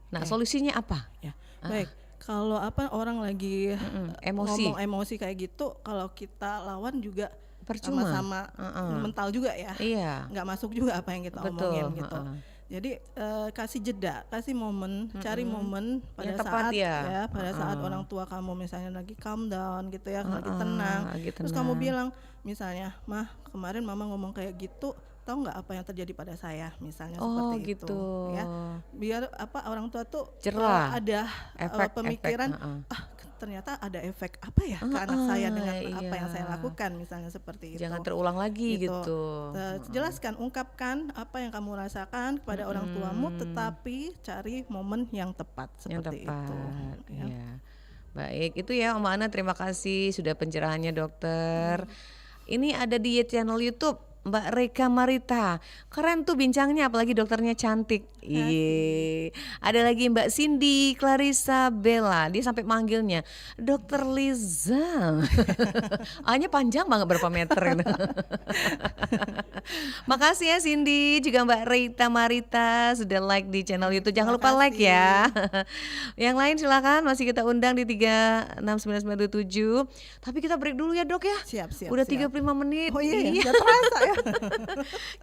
Nah, solusinya apa? Baik, kalau orang lagi emosi, ngomong emosi kayak gitu, kalau kita lawan juga percuma, sama-sama mental juga ya. Nggak masuk juga apa yang kita omongin gitu. Jadi kasih jeda, kasih momen, cari momen pada saat pada saat orang tua kamu misalnya lagi calm down gitu ya, lagi tenang. Terus kamu bilang misalnya, "Mah, kemarin mama ngomong kayak gitu, tahu nggak apa yang terjadi pada saya?" Misalnya seperti gitu. itu ya. Biar orang tua tuh ada pemikiran, ternyata ada efek apa ya ke anak saya dengan apa yang saya lakukan, misalnya seperti itu. Jangan terulang lagi gitu. Jelaskan, ungkapkan apa yang kamu rasakan kepada orang tuamu, tetapi cari momen yang tepat seperti itu. Ya. Baik, itu ya Oma Ana, terima kasih sudah pencerahannya dokter. Ini ada di channel YouTube Mbak Reka Marita, keren tuh bincangnya, apalagi dokternya cantik. Ada lagi Mbak Cindy Clarissa Bella, dia sampai manggilnya Dokter Liza. A-nya panjang banget, berapa meter gitu. Makasih ya Cindy, juga Mbak Rita Marita sudah like di channel YouTube. Jangan lupa like ya. Yang lain silakan, masih kita undang di 369927. Tapi kita break dulu ya Dok ya. Siap. Udah 35 menit. Oh iya, nggak terasa ya.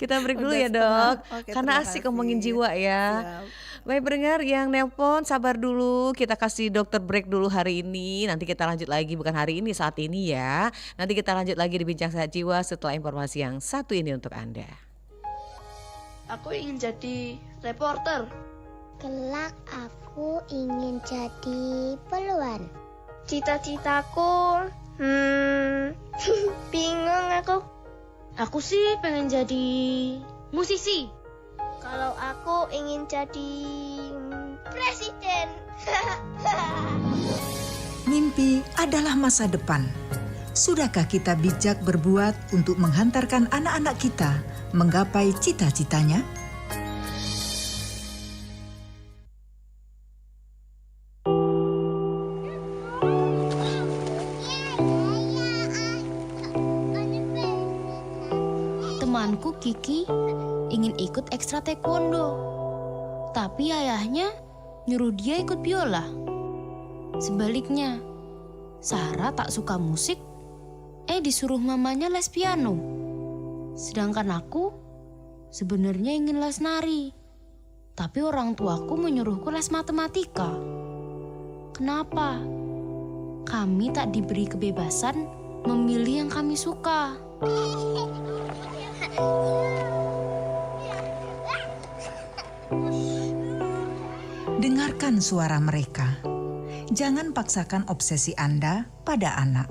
Kita break dulu ya Dok, karena asik ngomongin jiwa ya. Baik pendengar yang nelpon, sabar dulu, kita kasih dokter break dulu hari ini. Nanti kita lanjut lagi, bukan hari ini, saat ini ya. Nanti kita lanjut lagi di Bincang Sehat Jiwa setelah informasi yang satu ini untuk Anda. Aku ingin jadi reporter. Kelak aku ingin jadi peluan. Cita-citaku, bingung aku. Aku sih pengen jadi musisi. Kalau aku ingin jadi presiden. Mimpi adalah masa depan. Sudahkah kita bijak berbuat untuk menghantarkan anak-anak kita menggapai cita-citanya? Temanku Kiki ingin ikut ekstra taekwondo, tapi ayahnya nyuruh dia ikut biola. Sebaliknya, Sarah tak suka musik, disuruh mamanya les piano. Sedangkan aku sebenarnya ingin les nari, tapi orang tuaku menyuruhku les matematika. Kenapa? Kami tak diberi kebebasan memilih yang kami suka. Dengarkan suara mereka. Jangan paksakan obsesi Anda pada anak.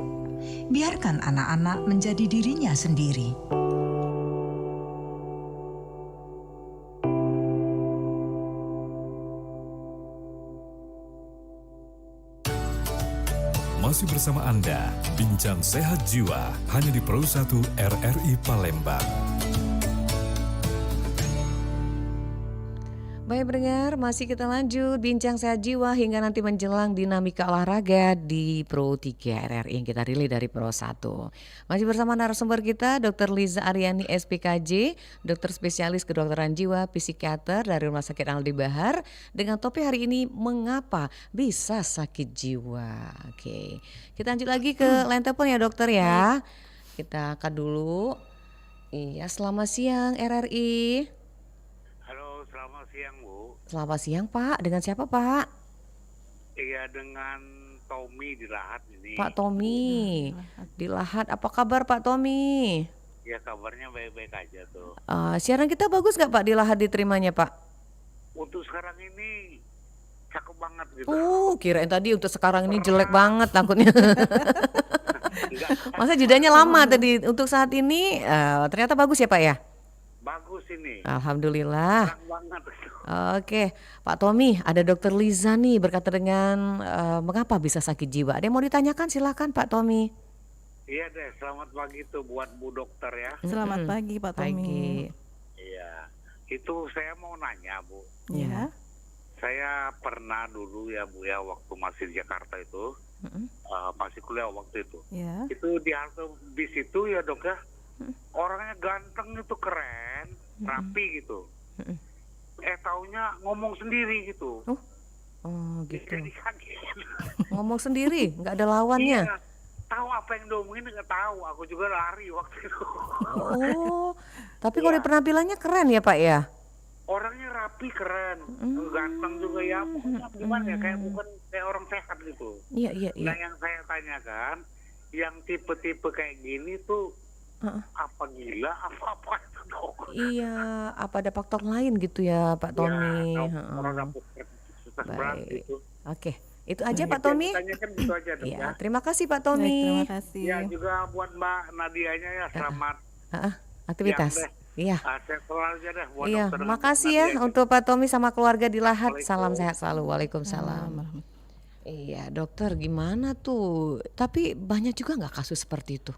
Biarkan anak-anak menjadi dirinya sendiri. Masih bersama Anda, Bincang Sehat Jiwa, hanya di Pro 1 RRI Palembang. Baik pendengar, masih kita lanjut bincang sehat jiwa hingga nanti menjelang dinamika olahraga di Pro 3 RRI yang kita rilis dari Pro 1. Masih bersama narasumber kita Dr. Liza Aryani SPKJ, dokter spesialis kedokteran jiwa psikiater dari Rumah Sakit Aldi Bahar, dengan topik hari ini mengapa bisa sakit jiwa. Oke, kita lanjut lagi ke line telepon ya dokter ya. Kita angkat dulu. Iya, selamat siang RRI. Selamat siang Bu. Selamat siang Pak, dengan siapa Pak? Iya dengan Tommy di Lahat ini. Pak Tommy di Lahat, apa kabar Pak Tommy? Ya kabarnya baik-baik aja tuh. Siaran kita bagus gak Pak di Lahat diterimanya Pak? Untuk sekarang ini cakep banget gitu. Kirain tadi untuk sekarang ini jelek banget takutnya. Masa jedanya lama tadi, untuk saat ini ternyata bagus ya Pak ya? Bagus ini. Alhamdulillah. Terang banget. Oke, Pak Tommy, ada Dokter Liza nih berkata dengan mengapa bisa sakit jiwa. Ada yang mau ditanyakan? Silakan Pak Tommy. Iya deh, selamat pagi tuh buat Bu Dokter ya. Selamat pagi Pak Tommy. Iya, itu saya mau nanya Bu. Iya. Saya pernah dulu ya Bu ya waktu masih di Jakarta itu, masih kuliah waktu itu. Iya. Itu di halte bis itu ya Dok ya. Orangnya ganteng itu keren, rapi gitu. Taunya ngomong sendiri gitu. Gitu. Jadi kaget. Ngomong sendiri, nggak ada lawannya. Iya, tahu apa yang diomongin nggak tahu. Aku juga lari waktu itu. Tapi kalau di penampilannya keren ya Pak ya? Orangnya rapi, keren, ganteng juga ya. Pokoknya gimana ya, kayak bukan kayak orang sehat gitu. Iya. Nah yang saya tanyakan, yang tipe-tipe kayak gini tuh apa gila, apa itu Dok? Iya, apa ada faktor lain gitu ya Pak Tommy? Orang susah berat gitu. Oke, itu aja Pak Tommy. Tanyakan gitu aja Dok ya. Terima kasih Pak Tommy. Terima kasih. Ya juga buat Mbak Nadianya ya, selamat aktivitas. Iya. Sehat selalu aja deh buat Iya, dokter makasih ya untuk Pak Tommy sama keluarga di Lahat. Salam sehat selalu. Waalaikumsalam. Iya, dokter gimana tuh? Tapi banyak juga nggak kasus seperti itu?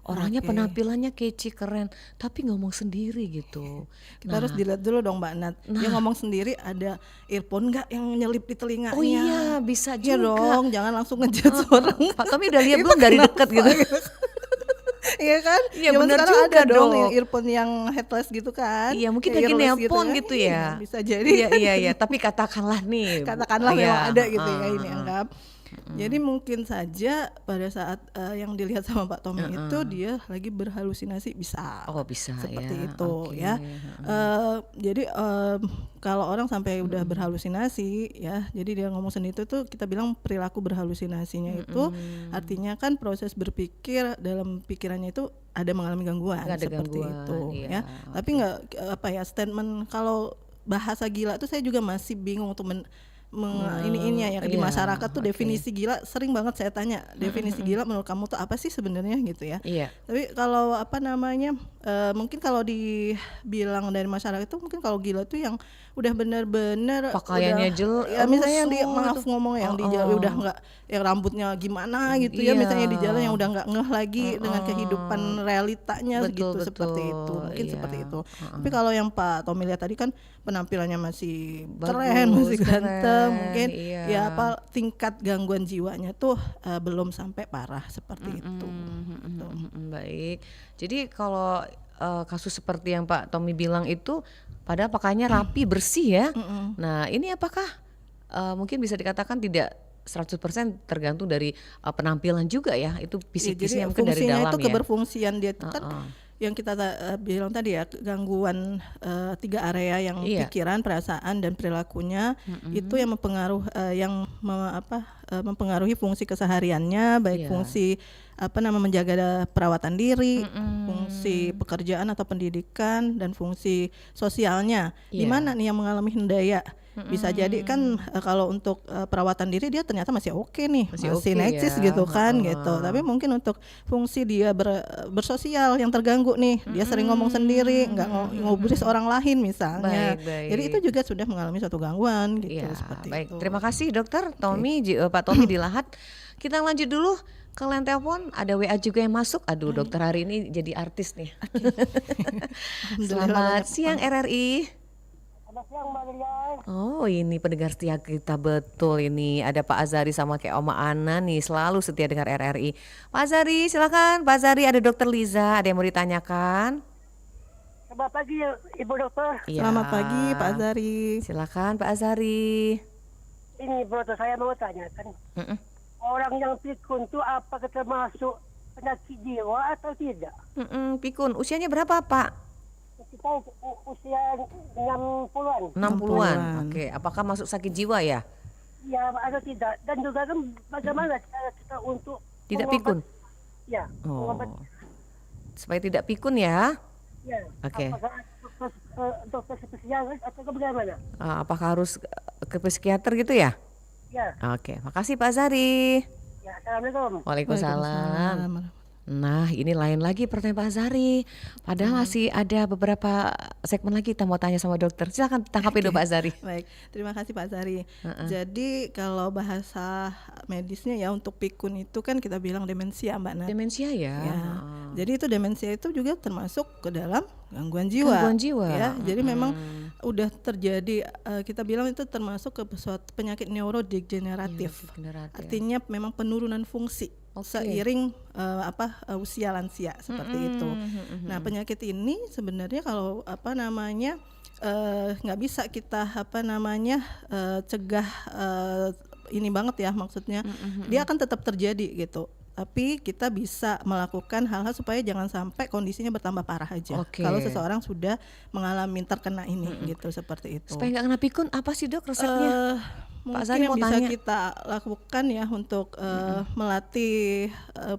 Orangnya penampilannya kece, keren, tapi ngomong sendiri gitu. Kita harus dilihat dulu dong Mbak Nat. Dia ngomong sendiri ada earphone nggak yang nyelip di telinganya? Oh iya, bisa juga. Ya dong, jangan langsung ngejudge orang. Pak Tommy udah lihat belum dari dekat gitu? Iya kan? Iya benar juga ada dong yang earphone yang headless gitu kan. Iya mungkin lagi nelpon gitu ya. Bisa jadi. Iya, tapi katakanlah nih. Katakanlah memang ada gitu ya ini anggap. Jadi mungkin saja pada saat yang dilihat sama Pak Tommy itu dia lagi berhalusinasi bisa. Bisa seperti itu ya. Jadi kalau orang sampai udah berhalusinasi ya, jadi dia ngomong sendiri itu kita bilang perilaku berhalusinasinya itu artinya kan proses berpikir dalam pikirannya itu ada mengalami gangguan seperti itu ya. Tapi nggak statement kalau bahasa gila itu saya juga masih bingung untuk ininya ya di masyarakat tuh definisi gila sering banget saya tanya definisi gila menurut kamu tuh apa sih sebenarnya gitu ya. Tapi kalau mungkin kalau dibilang dari masyarakat itu mungkin kalau gila tuh yang udah benar-benar pakaiannya jelek ya, misalnya yang di yang di jalan udah nggak yang rambutnya gimana gitu ya, misalnya di jalan yang udah nggak ngeh lagi dengan kehidupan realitanya seperti itu mungkin seperti itu. Tapi kalau yang Pak Tommy lihat tadi kan penampilannya masih keren, masih ganteng, mungkin ya tingkat gangguan jiwanya tuh belum sampai parah seperti itu. Baik, jadi kalau kasus seperti yang Pak Tommy bilang itu padahal pakaiannya rapi, bersih ya. Nah ini apakah mungkin bisa dikatakan tidak 100% tergantung dari penampilan juga ya, itu psikisnya mungkin dari dalam ya. Itu keberfungsian dia itu kan yang kita bilang tadi ya, gangguan 3 area yang pikiran, perasaan dan perilakunya itu yang mempengaruhi fungsi kesehariannya, baik fungsi menjaga perawatan diri, fungsi pekerjaan atau pendidikan dan fungsi sosialnya. Di mana nih yang mengalami hendaya? Bisa jadi kan kalau untuk perawatan diri dia ternyata masih oke nih, masih necis gitu kan gitu. Tapi mungkin untuk fungsi dia bersosial yang terganggu nih, dia sering ngomong sendiri, nggak ngubris orang lain misalnya. Jadi itu juga sudah mengalami suatu gangguan gitu seperti itu. Terima kasih Dokter Tommy, Pak Tommy di Lahat. Kita lanjut dulu ke line telepon, ada WA juga yang masuk. Aduh dokter hari ini jadi artis nih. Selamat siang RRI. siang Mbak Lilian. Oh, ini pendengar setia kita betul ini. Ada Pak Azari sama kayak Oma Ana nih, selalu setia dengar RRI. Pak Azari, silakan. Pak Azari, ada Dokter Liza, ada yang mau ditanyakan? Selamat pagi Ibu Dokter. Iya. Selamat pagi Pak Azari. Silakan Pak Azari. Ini Ibu Dokter, saya mau tanyakan. Orang yang pikun itu apakah termasuk penyakit jiwa atau tidak? Pikun, usianya berapa Pak? Kita usia 60-an. 60-an. Oke, apakah masuk sakit jiwa ya? Ya atau tidak. Dan juga kan bagaimana cara kita untuk Tidak pikun? Ya. Oh. Supaya tidak pikun ya? Ya. Oke. Apakah dokter spesialis atau bagaimana? Apakah harus ke psikiater gitu ya? Ya. Oke, makasih Pak Zari. Ya, Assalamualaikum. Waalaikumsalam. Nah, ini lain lagi pertanyaan Pak Zari. Padahal masih ada beberapa segmen lagi kita mau tanya sama dokter. Silakan tangkapi dulu Pak Zari. Baik, terima kasih Pak Zari. Jadi kalau bahasa medisnya ya untuk pikun itu kan kita bilang demensia Mbak Nat. Demensia ya. Jadi itu demensia itu juga termasuk ke dalam gangguan jiwa. Gangguan jiwa. Ya, jadi memang udah terjadi kita bilang itu termasuk ke suatu penyakit neurodegeneratif. Artinya memang penurunan fungsi seiring usia lansia seperti itu. Nah, penyakit ini sebenarnya kalau nggak bisa kita cegah ini banget ya, maksudnya dia akan tetap terjadi gitu. Tapi kita bisa melakukan hal-hal supaya jangan sampai kondisinya bertambah parah aja. Kalau seseorang sudah mengalami terkena ini gitu, seperti itu. Supaya nggak kena pikun, apa sih dok resepnya? Mungkin yang bisa kita lakukan ya untuk melatih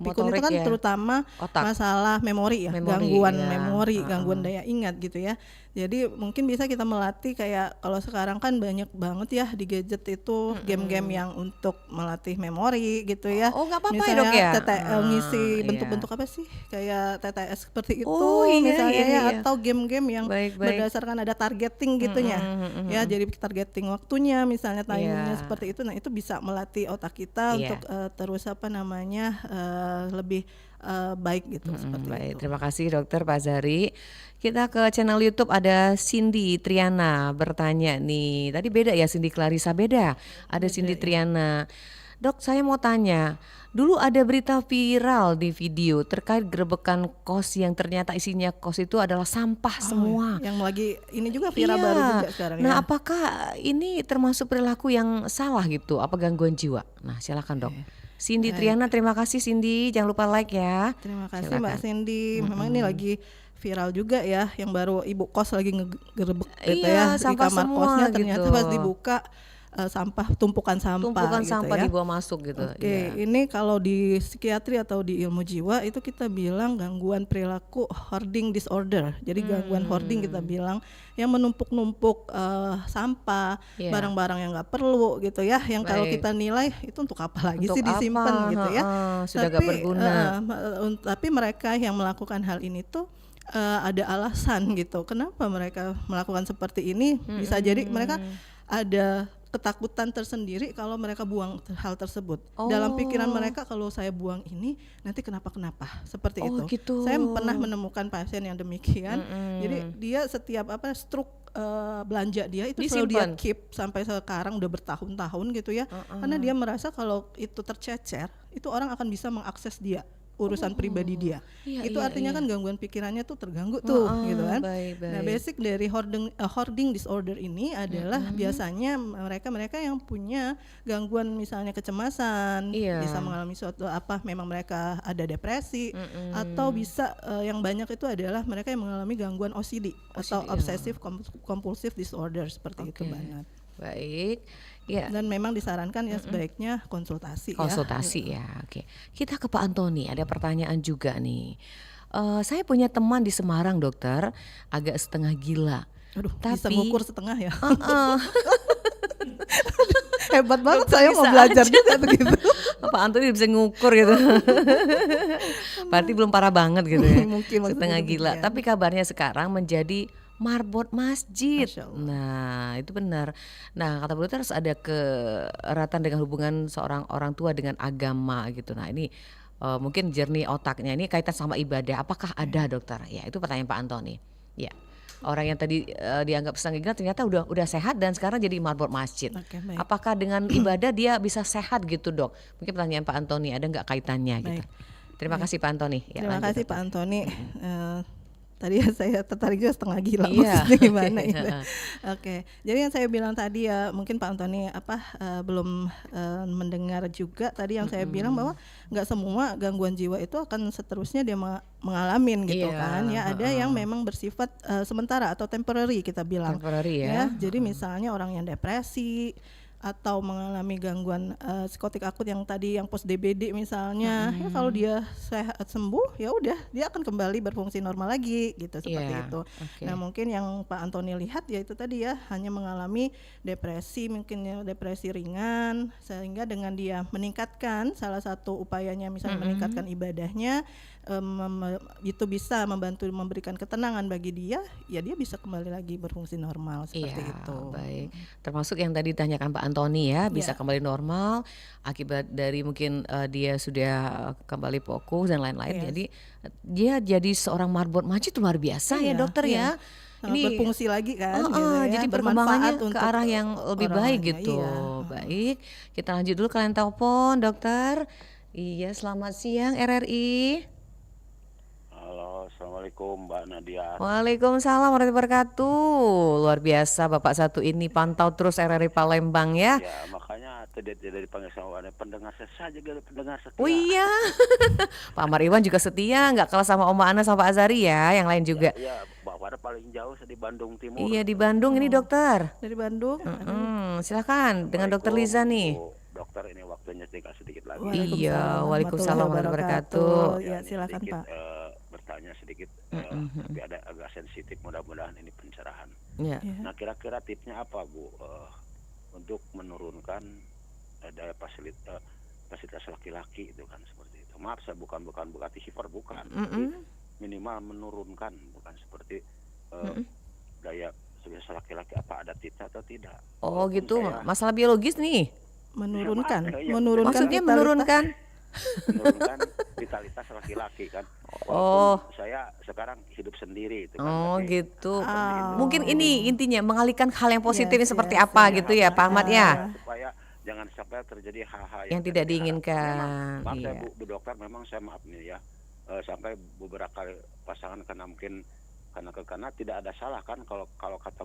pikun itu kan ya, terutama otak, masalah memori ya, gangguan memori, gangguan daya ingat gitu ya. Jadi mungkin bisa kita melatih kayak kalau sekarang kan banyak banget ya di gadget itu game-game yang untuk melatih memori gitu ya. Oh nggak apa-apa ya misalnya dok ya? ngisi bentuk-bentuk apa sih kayak TTS seperti itu iya. ya, atau game-game yang berdasarkan ada targeting gitunya. Ya jadi targeting waktunya misalnya timingnya seperti itu. Nah itu bisa melatih otak kita untuk terus lebih baik gitu seperti itu. Terima kasih dokter Pak Zari. Kita ke channel YouTube ada Cindy Triana bertanya nih. Tadi beda ya Cindy Clarissa, beda. Ada Cindy Triana. Dok, saya mau tanya. Dulu ada berita viral di video terkait gerebekan kos yang ternyata isinya kos itu adalah sampah semua. Yang lagi ini juga viral baru juga sekarang. Nah, apakah ini termasuk perilaku yang salah gitu? Apa gangguan jiwa? Nah, silakan dok. Cindy Triana, terima kasih Cindy. Jangan lupa like ya. Terima kasih Mbak Cindy. Memang ini lagi viral juga ya, yang baru ibu kos lagi ngegerebek gitu ya di kamar kosnya, ternyata pas dibuka tumpukan sampah ya. Dibawa masuk gitu. Ini kalau di psikiatri atau di ilmu jiwa itu kita bilang gangguan perilaku hoarding disorder. Jadi gangguan hoarding kita bilang yang menumpuk-numpuk sampah, barang-barang yang nggak perlu gitu ya. Yang kalau kita nilai itu untuk apa lagi sih disimpan gitu ya. Sudah nggak berguna. Tapi mereka yang melakukan hal ini tuh ada alasan gitu. Kenapa mereka melakukan seperti ini? Bisa jadi mereka ada ketakutan tersendiri kalau mereka buang hal tersebut. Dalam pikiran mereka kalau saya buang ini nanti kenapa seperti itu. Gitu. Saya pernah menemukan pasien yang demikian. Jadi dia setiap struk belanja dia itu selalu dia keep sampai sekarang udah bertahun-tahun gitu ya. Karena dia merasa kalau itu tercecer itu orang akan bisa mengakses dia, urusan pribadi dia. Itu artinya kan gangguan pikirannya tuh terganggu tuh gitu kan. Nah, basic dari hoarding disorder ini adalah biasanya mereka yang punya gangguan misalnya kecemasan, bisa mengalami suatu memang mereka ada depresi, atau bisa yang banyak itu adalah mereka yang mengalami gangguan OCD atau obsessive compulsive disorder seperti itu banget. Baik. Dan memang disarankan ya sebaiknya konsultasi ya. Oke. Kita ke Pak Antoni, ada pertanyaan juga nih. Saya punya teman di Semarang dokter, agak setengah gila. Aduh, tapi bisa ngukur setengah ya. Hebat banget, saya mau belajar juga begitu. Pak Antoni bisa ngukur gitu. Berarti belum parah banget gitu ya. Mungkin setengah gila. Tapi kabarnya sekarang menjadi marbot masjid. Nah itu benar. Nah kata dokter harus ada keeratan dengan hubungan seorang orang tua dengan agama gitu. Nah ini mungkin jernih otaknya ini kaitan sama ibadah. Apakah ada dokter? Ya itu pertanyaan Pak Antoni. Ya. orang yang tadi dianggap setengah gila ternyata udah sehat dan sekarang jadi marbot masjid. Oke, baik. Apakah dengan ibadah dia bisa sehat gitu, Dok? Mungkin pertanyaan Pak Antoni, ada nggak kaitannya gitu? Terima kasih Pak Antoni. Ya, Terima lanjut, kasih Dokter. Pak Antoni. Tadi saya tertarik juga setengah gila, Iya. maksudnya gimana itu. Oke, jadi yang saya bilang tadi ya mungkin Pak Antoni belum mendengar juga tadi yang saya bilang bahwa nggak semua gangguan jiwa itu akan seterusnya dia mengalami gitu Iya, kan ya. Ada yang memang bersifat sementara atau temporary kita bilang. Temporary ya. Jadi misalnya orang yang depresi atau mengalami gangguan psikotik akut yang tadi yang post DBD misalnya, ya kalau dia sehat sembuh ya udah dia akan kembali berfungsi normal lagi gitu seperti itu. Nah mungkin yang Pak Antoni lihat ya itu tadi ya hanya mengalami depresi, mungkin ya depresi ringan, sehingga dengan dia meningkatkan salah satu upayanya misalnya meningkatkan ibadahnya, itu bisa membantu memberikan ketenangan bagi dia, ya dia bisa kembali lagi berfungsi normal seperti itu. Baik. Termasuk yang tadi ditanyakan Pak Antoni ya, bisa kembali normal akibat dari mungkin dia sudah kembali fokus dan lain-lain. Jadi dia jadi seorang marbot masjid luar biasa ya dokter ya. Ini berfungsi lagi kan. Gitu ya, jadi perkembangannya ke arah yang lebih baik lainnya, gitu. Baik, kita lanjut dulu kalian telepon dokter. Iya, selamat siang RRI. Halo, assalamualaikum Mbak Nadia. Waalaikumsalam warahmatullahi wabarakatuh. Luar biasa Bapak satu ini pantau terus RRI Palembang ya. Ya makanya tidak dipanggil sama ada pendengar saja ada pendengar setia. Oh iya. Pak Amar Iwan juga setia, nggak kalah sama Oma Ana sama Pak Azari ya, yang lain juga. Iya, Bapak paling jauh di Bandung Timur. Iya di Bandung ini dokter. Dari Bandung. Silakan dengan Dokter Liza nih. Dokter ini waktunya sedikit lagi. Iya, waalaikumsalam warahmatullahi wabarakatuh. Ya silakan Pak. Bertanya sedikit, tapi ada agak sensitif. Mudah-mudahan ini pencerahan. Ya. Nah, kira-kira tipsnya apa Bu untuk menurunkan daya fasilitas laki-laki itu kan seperti itu. Maaf, saya bukan berarti sifar bukan. Minimal menurunkan, bukan seperti daya fasilitas laki-laki. Apa ada tipsnya atau tidak? Oh gitu, masalah biologis nih. Menurunkan, maksudnya menurunkan vitalitas laki-laki kan. Saya sekarang hidup sendiri itu kan. Oh gitu. Mungkin ini intinya mengalihkan hal yang positifnya seperti apa gitu ya Pak Ahmad ya. Supaya jangan sampai terjadi hal-hal yang tidak diinginkan. Maaf saya Bu Dokter, memang saya maaf nih ya. Sampai beberapa kali pasangan karena mungkin karena tidak ada salah kan kalau kata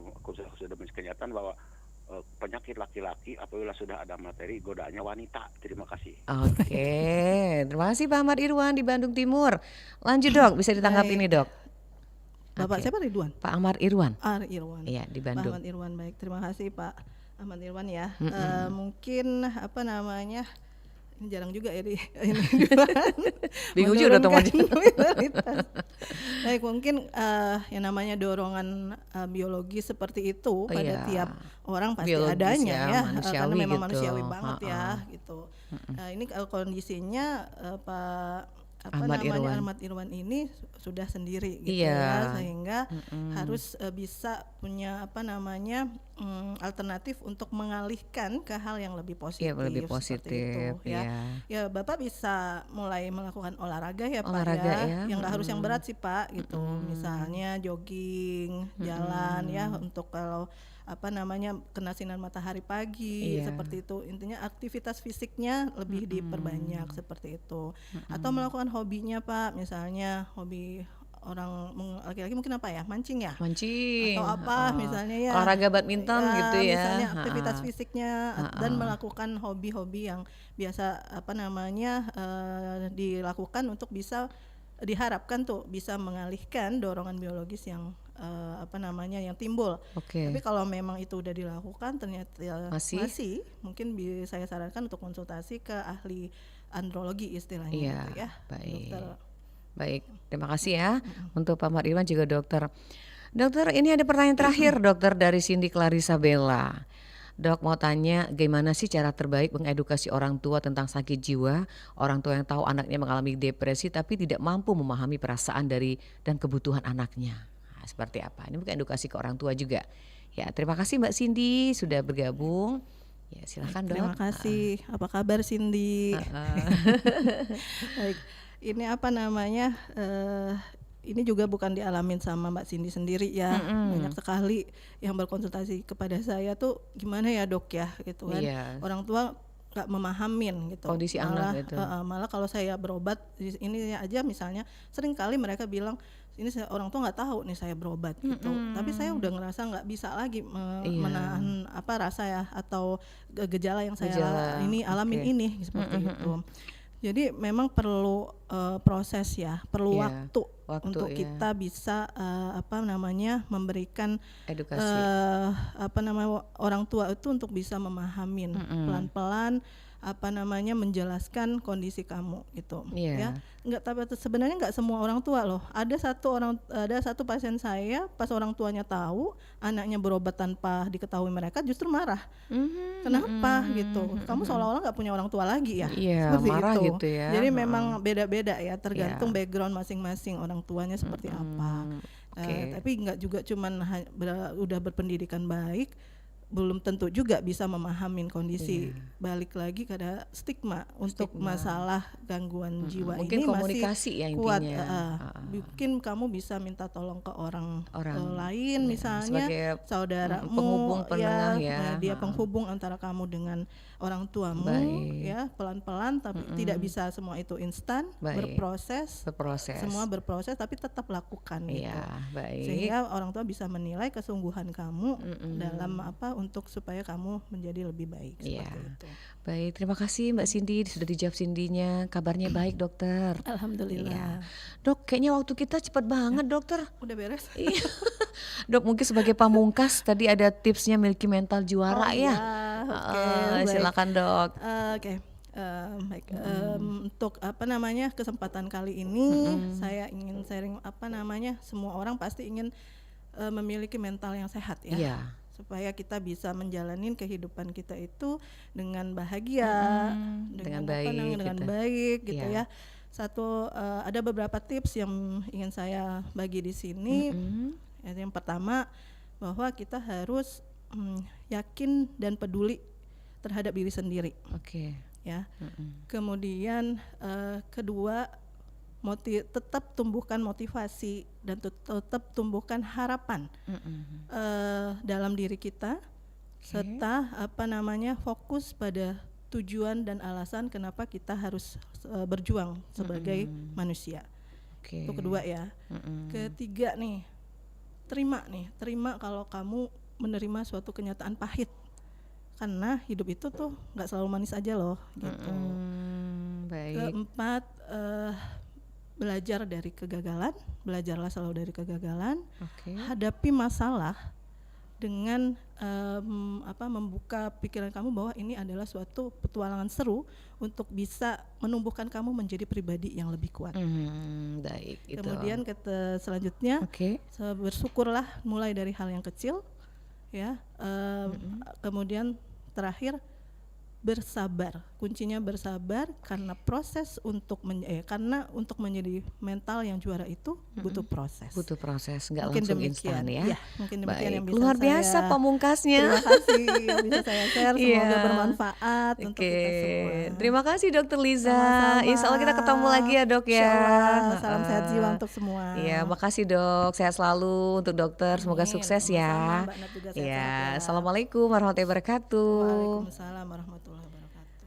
sudah kenyataan bahwa penyakit laki-laki apabila sudah ada materi godaannya wanita. Terima kasih. Oke, terima kasih Pak Ahmad Irwan di Bandung Timur. Lanjut dok, bisa ditanggapi ini dok. Bapak siapa Ridwan? Pak Ahmad Irwan. Irwan. Iya di Bandung. Pak Ahmad Irwan, baik. Terima kasih Pak Ahmad Irwan ya. Mungkin ini jarang juga ya ini bingung juga tuh baik, mungkin yang namanya dorongan biologi seperti itu pada tiap orang pasti biologis adanya ya karena memang gitu. Manusiawi banget ya gitu. Ini kondisinya Pak Ahmad Irwan ini sudah sendiri gitu ya, sehingga harus bisa punya alternatif untuk mengalihkan ke hal yang lebih positif. Lebih positif itu, ya Bapak bisa mulai melakukan olahraga ya Pak ya. Yang nggak harus yang berat sih Pak gitu. Misalnya jogging, jalan ya untuk kalau kena sinar matahari pagi seperti itu. Intinya aktivitas fisiknya lebih diperbanyak seperti itu. Atau melakukan hobinya Pak, misalnya hobi orang laki-laki mungkin mancing atau apa misalnya ya olahraga badminton gitu ya misalnya aktivitas fisiknya dan melakukan hobi-hobi yang biasa dilakukan untuk bisa diharapkan tuh bisa mengalihkan dorongan biologis yang yang timbul. Tapi kalau memang itu udah dilakukan ternyata masih mungkin saya sarankan untuk konsultasi ke ahli andrologi istilahnya gitu ya. Baik, terima kasih ya untuk Pak Ahmad Irwan juga dokter. Dokter, ini ada pertanyaan terakhir dokter dari Cindy Clarissa Bella. Dok mau tanya gimana sih cara terbaik mengedukasi orang tua tentang sakit jiwa, orang tua yang tahu anaknya mengalami depresi tapi tidak mampu memahami perasaan dan kebutuhan anaknya. Nah, seperti apa? Ini bukan edukasi ke orang tua juga. Ya, terima kasih Mbak Cindy sudah bergabung. Ya, silakan Dok. Terima kasih. Apa kabar Cindy? Baik. Ini ini juga bukan dialamin sama Mbak Cindy sendiri ya. Banyak sekali yang berkonsultasi kepada saya tuh gimana ya dok ya gitu kan. Orang tua nggak memahamin gitu. Kondisi anak gitu. Malah kalau saya berobat ini aja misalnya sering kali mereka bilang ini orang tua nggak tahu nih saya berobat gitu. Tapi saya udah ngerasa nggak bisa lagi menahan rasa ya atau gejala yang saya alamin ini seperti itu. Jadi memang perlu proses ya, perlu waktu untuk kita bisa memberikan edukasi orang tua itu untuk bisa memahamin pelan-pelan menjelaskan kondisi kamu gitu ya. Tapi sebenarnya nggak semua orang tua loh. Ada satu pasien saya pas orang tuanya tahu anaknya berobat tanpa diketahui mereka justru marah. Kenapa gitu? Kamu seolah-olah nggak punya orang tua lagi ya? Seperti marah itu. gitu ya. Jadi memang beda-beda ya, tergantung background masing-masing orang tuanya seperti apa. Tapi nggak juga cuman udah berpendidikan baik belum tentu juga bisa memahamin kondisi. Balik lagi ke stigma untuk masalah gangguan jiwa mungkin ini komunikasi masih ya kuat. intinya. Mungkin kamu bisa minta tolong ke orang lain misalnya saudaramu penghubung penengah dia penghubung antara kamu dengan orang tuamu ya, pelan-pelan tapi tidak bisa semua itu instan, berproses. Semua berproses tapi tetap lakukan gitu. Sehingga orang tua bisa menilai kesungguhan kamu dalam untuk supaya kamu menjadi lebih baik seperti itu. Baik, terima kasih Mbak Cindy sudah dijawab Cindy-nya. Kabarnya baik dokter. Alhamdulillah. Dok, kayaknya waktu kita cepat banget dokter. Udah beres. Dok, mungkin sebagai pamungkas tadi ada tipsnya miliki mental juara ya. Silakan dok. Baik. Untuk kesempatan kali ini saya ingin sharing semua orang pasti ingin memiliki mental yang sehat ya. Supaya kita bisa menjalani kehidupan kita itu dengan bahagia, dengan baik gitu ya. Ada beberapa tips yang ingin saya bagi di sini. Yang pertama bahwa kita harus yakin dan peduli terhadap diri sendiri. Ya. Kemudian kedua tetap tumbuhkan motivasi dan tetap tumbuhkan harapan dalam diri kita, serta fokus pada tujuan dan alasan kenapa kita harus berjuang sebagai manusia. Itu kedua ya. Ketiga terima kalau kamu menerima suatu kenyataan pahit, karena hidup itu tuh nggak selalu manis aja loh gitu. Keempat, belajar dari kegagalan, belajarlah selalu dari kegagalan. Hadapi masalah dengan membuka pikiran kamu bahwa ini adalah suatu petualangan seru untuk bisa menumbuhkan kamu menjadi pribadi yang lebih kuat. Kemudian selanjutnya bersyukurlah mulai dari hal yang kecil ya. Kemudian terakhir bersabar, kuncinya bersabar karena proses untuk karena untuk menjadi mental yang juara itu butuh proses. Nggak langsung instan ya. Mungkin demikian yang bisa luar biasa pamungkasnya. Terima kasih yang bisa saya share, semoga bermanfaat untuk kita semua. Terima kasih Dokter Liza. Sama-sama. Insya Allah kita ketemu lagi ya dok ya. Salam sehat jiwa untuk semua. Iya, makasih dok. Sehat selalu untuk dokter. Semoga sukses ya. Iya. Assalamualaikum warahmatullahi wabarakatuh. Waalaikumsalam warahmatullahi wabarakatuh.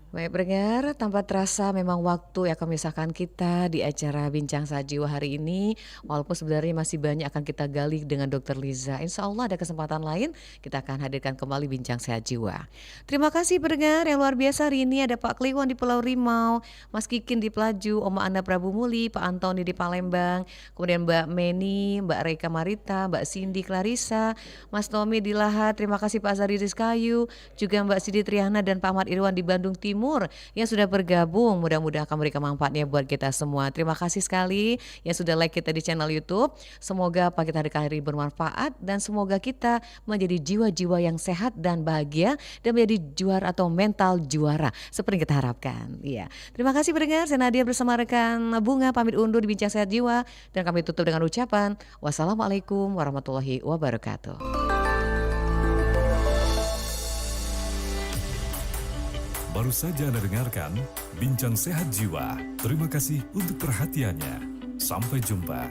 Baik pendengar, tanpa terasa memang waktu yang akan memisahkan kita di acara Bincang Sehat Jiwa hari ini. Walaupun sebenarnya masih banyak akan kita gali dengan Dokter Liza. Insya Allah ada kesempatan lain kita akan hadirkan kembali Bincang Sehat Jiwa. Terima kasih pendengar yang luar biasa. Hari ini ada Pak Kliwon di Pulau Rimau, Mas Kikin di Pelaju, Oma Anda Prabu Muli, Pak Antoni di Palembang, kemudian Mbak Meni, Mbak Reika Marita, Mbak Cindy Clarissa, Mas Tommy di Lahat. Terima kasih Pak Zari Rizkayu, juga Mbak Sidi Triana dan Pak Ahmad Irwan di Bandung Timur yang sudah bergabung. Mudah-mudahan akan memberikan manfaatnya buat kita semua. Terima kasih sekali yang sudah like kita di channel YouTube. Semoga apa kita hari bermanfaat dan semoga kita menjadi jiwa-jiwa yang sehat dan bahagia dan menjadi juara atau mental juara seperti yang kita harapkan. Iya. Terima kasih pendengar. Saya Nadia bersama rekan Bunga pamit undur di Bincang Sehat Jiwa dan kami tutup dengan ucapan wassalamualaikum warahmatullahi wabarakatuh. Baru saja Anda dengarkan Bincang Sehat Jiwa. Terima kasih untuk perhatiannya. Sampai jumpa.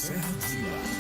Sehat Jiwa.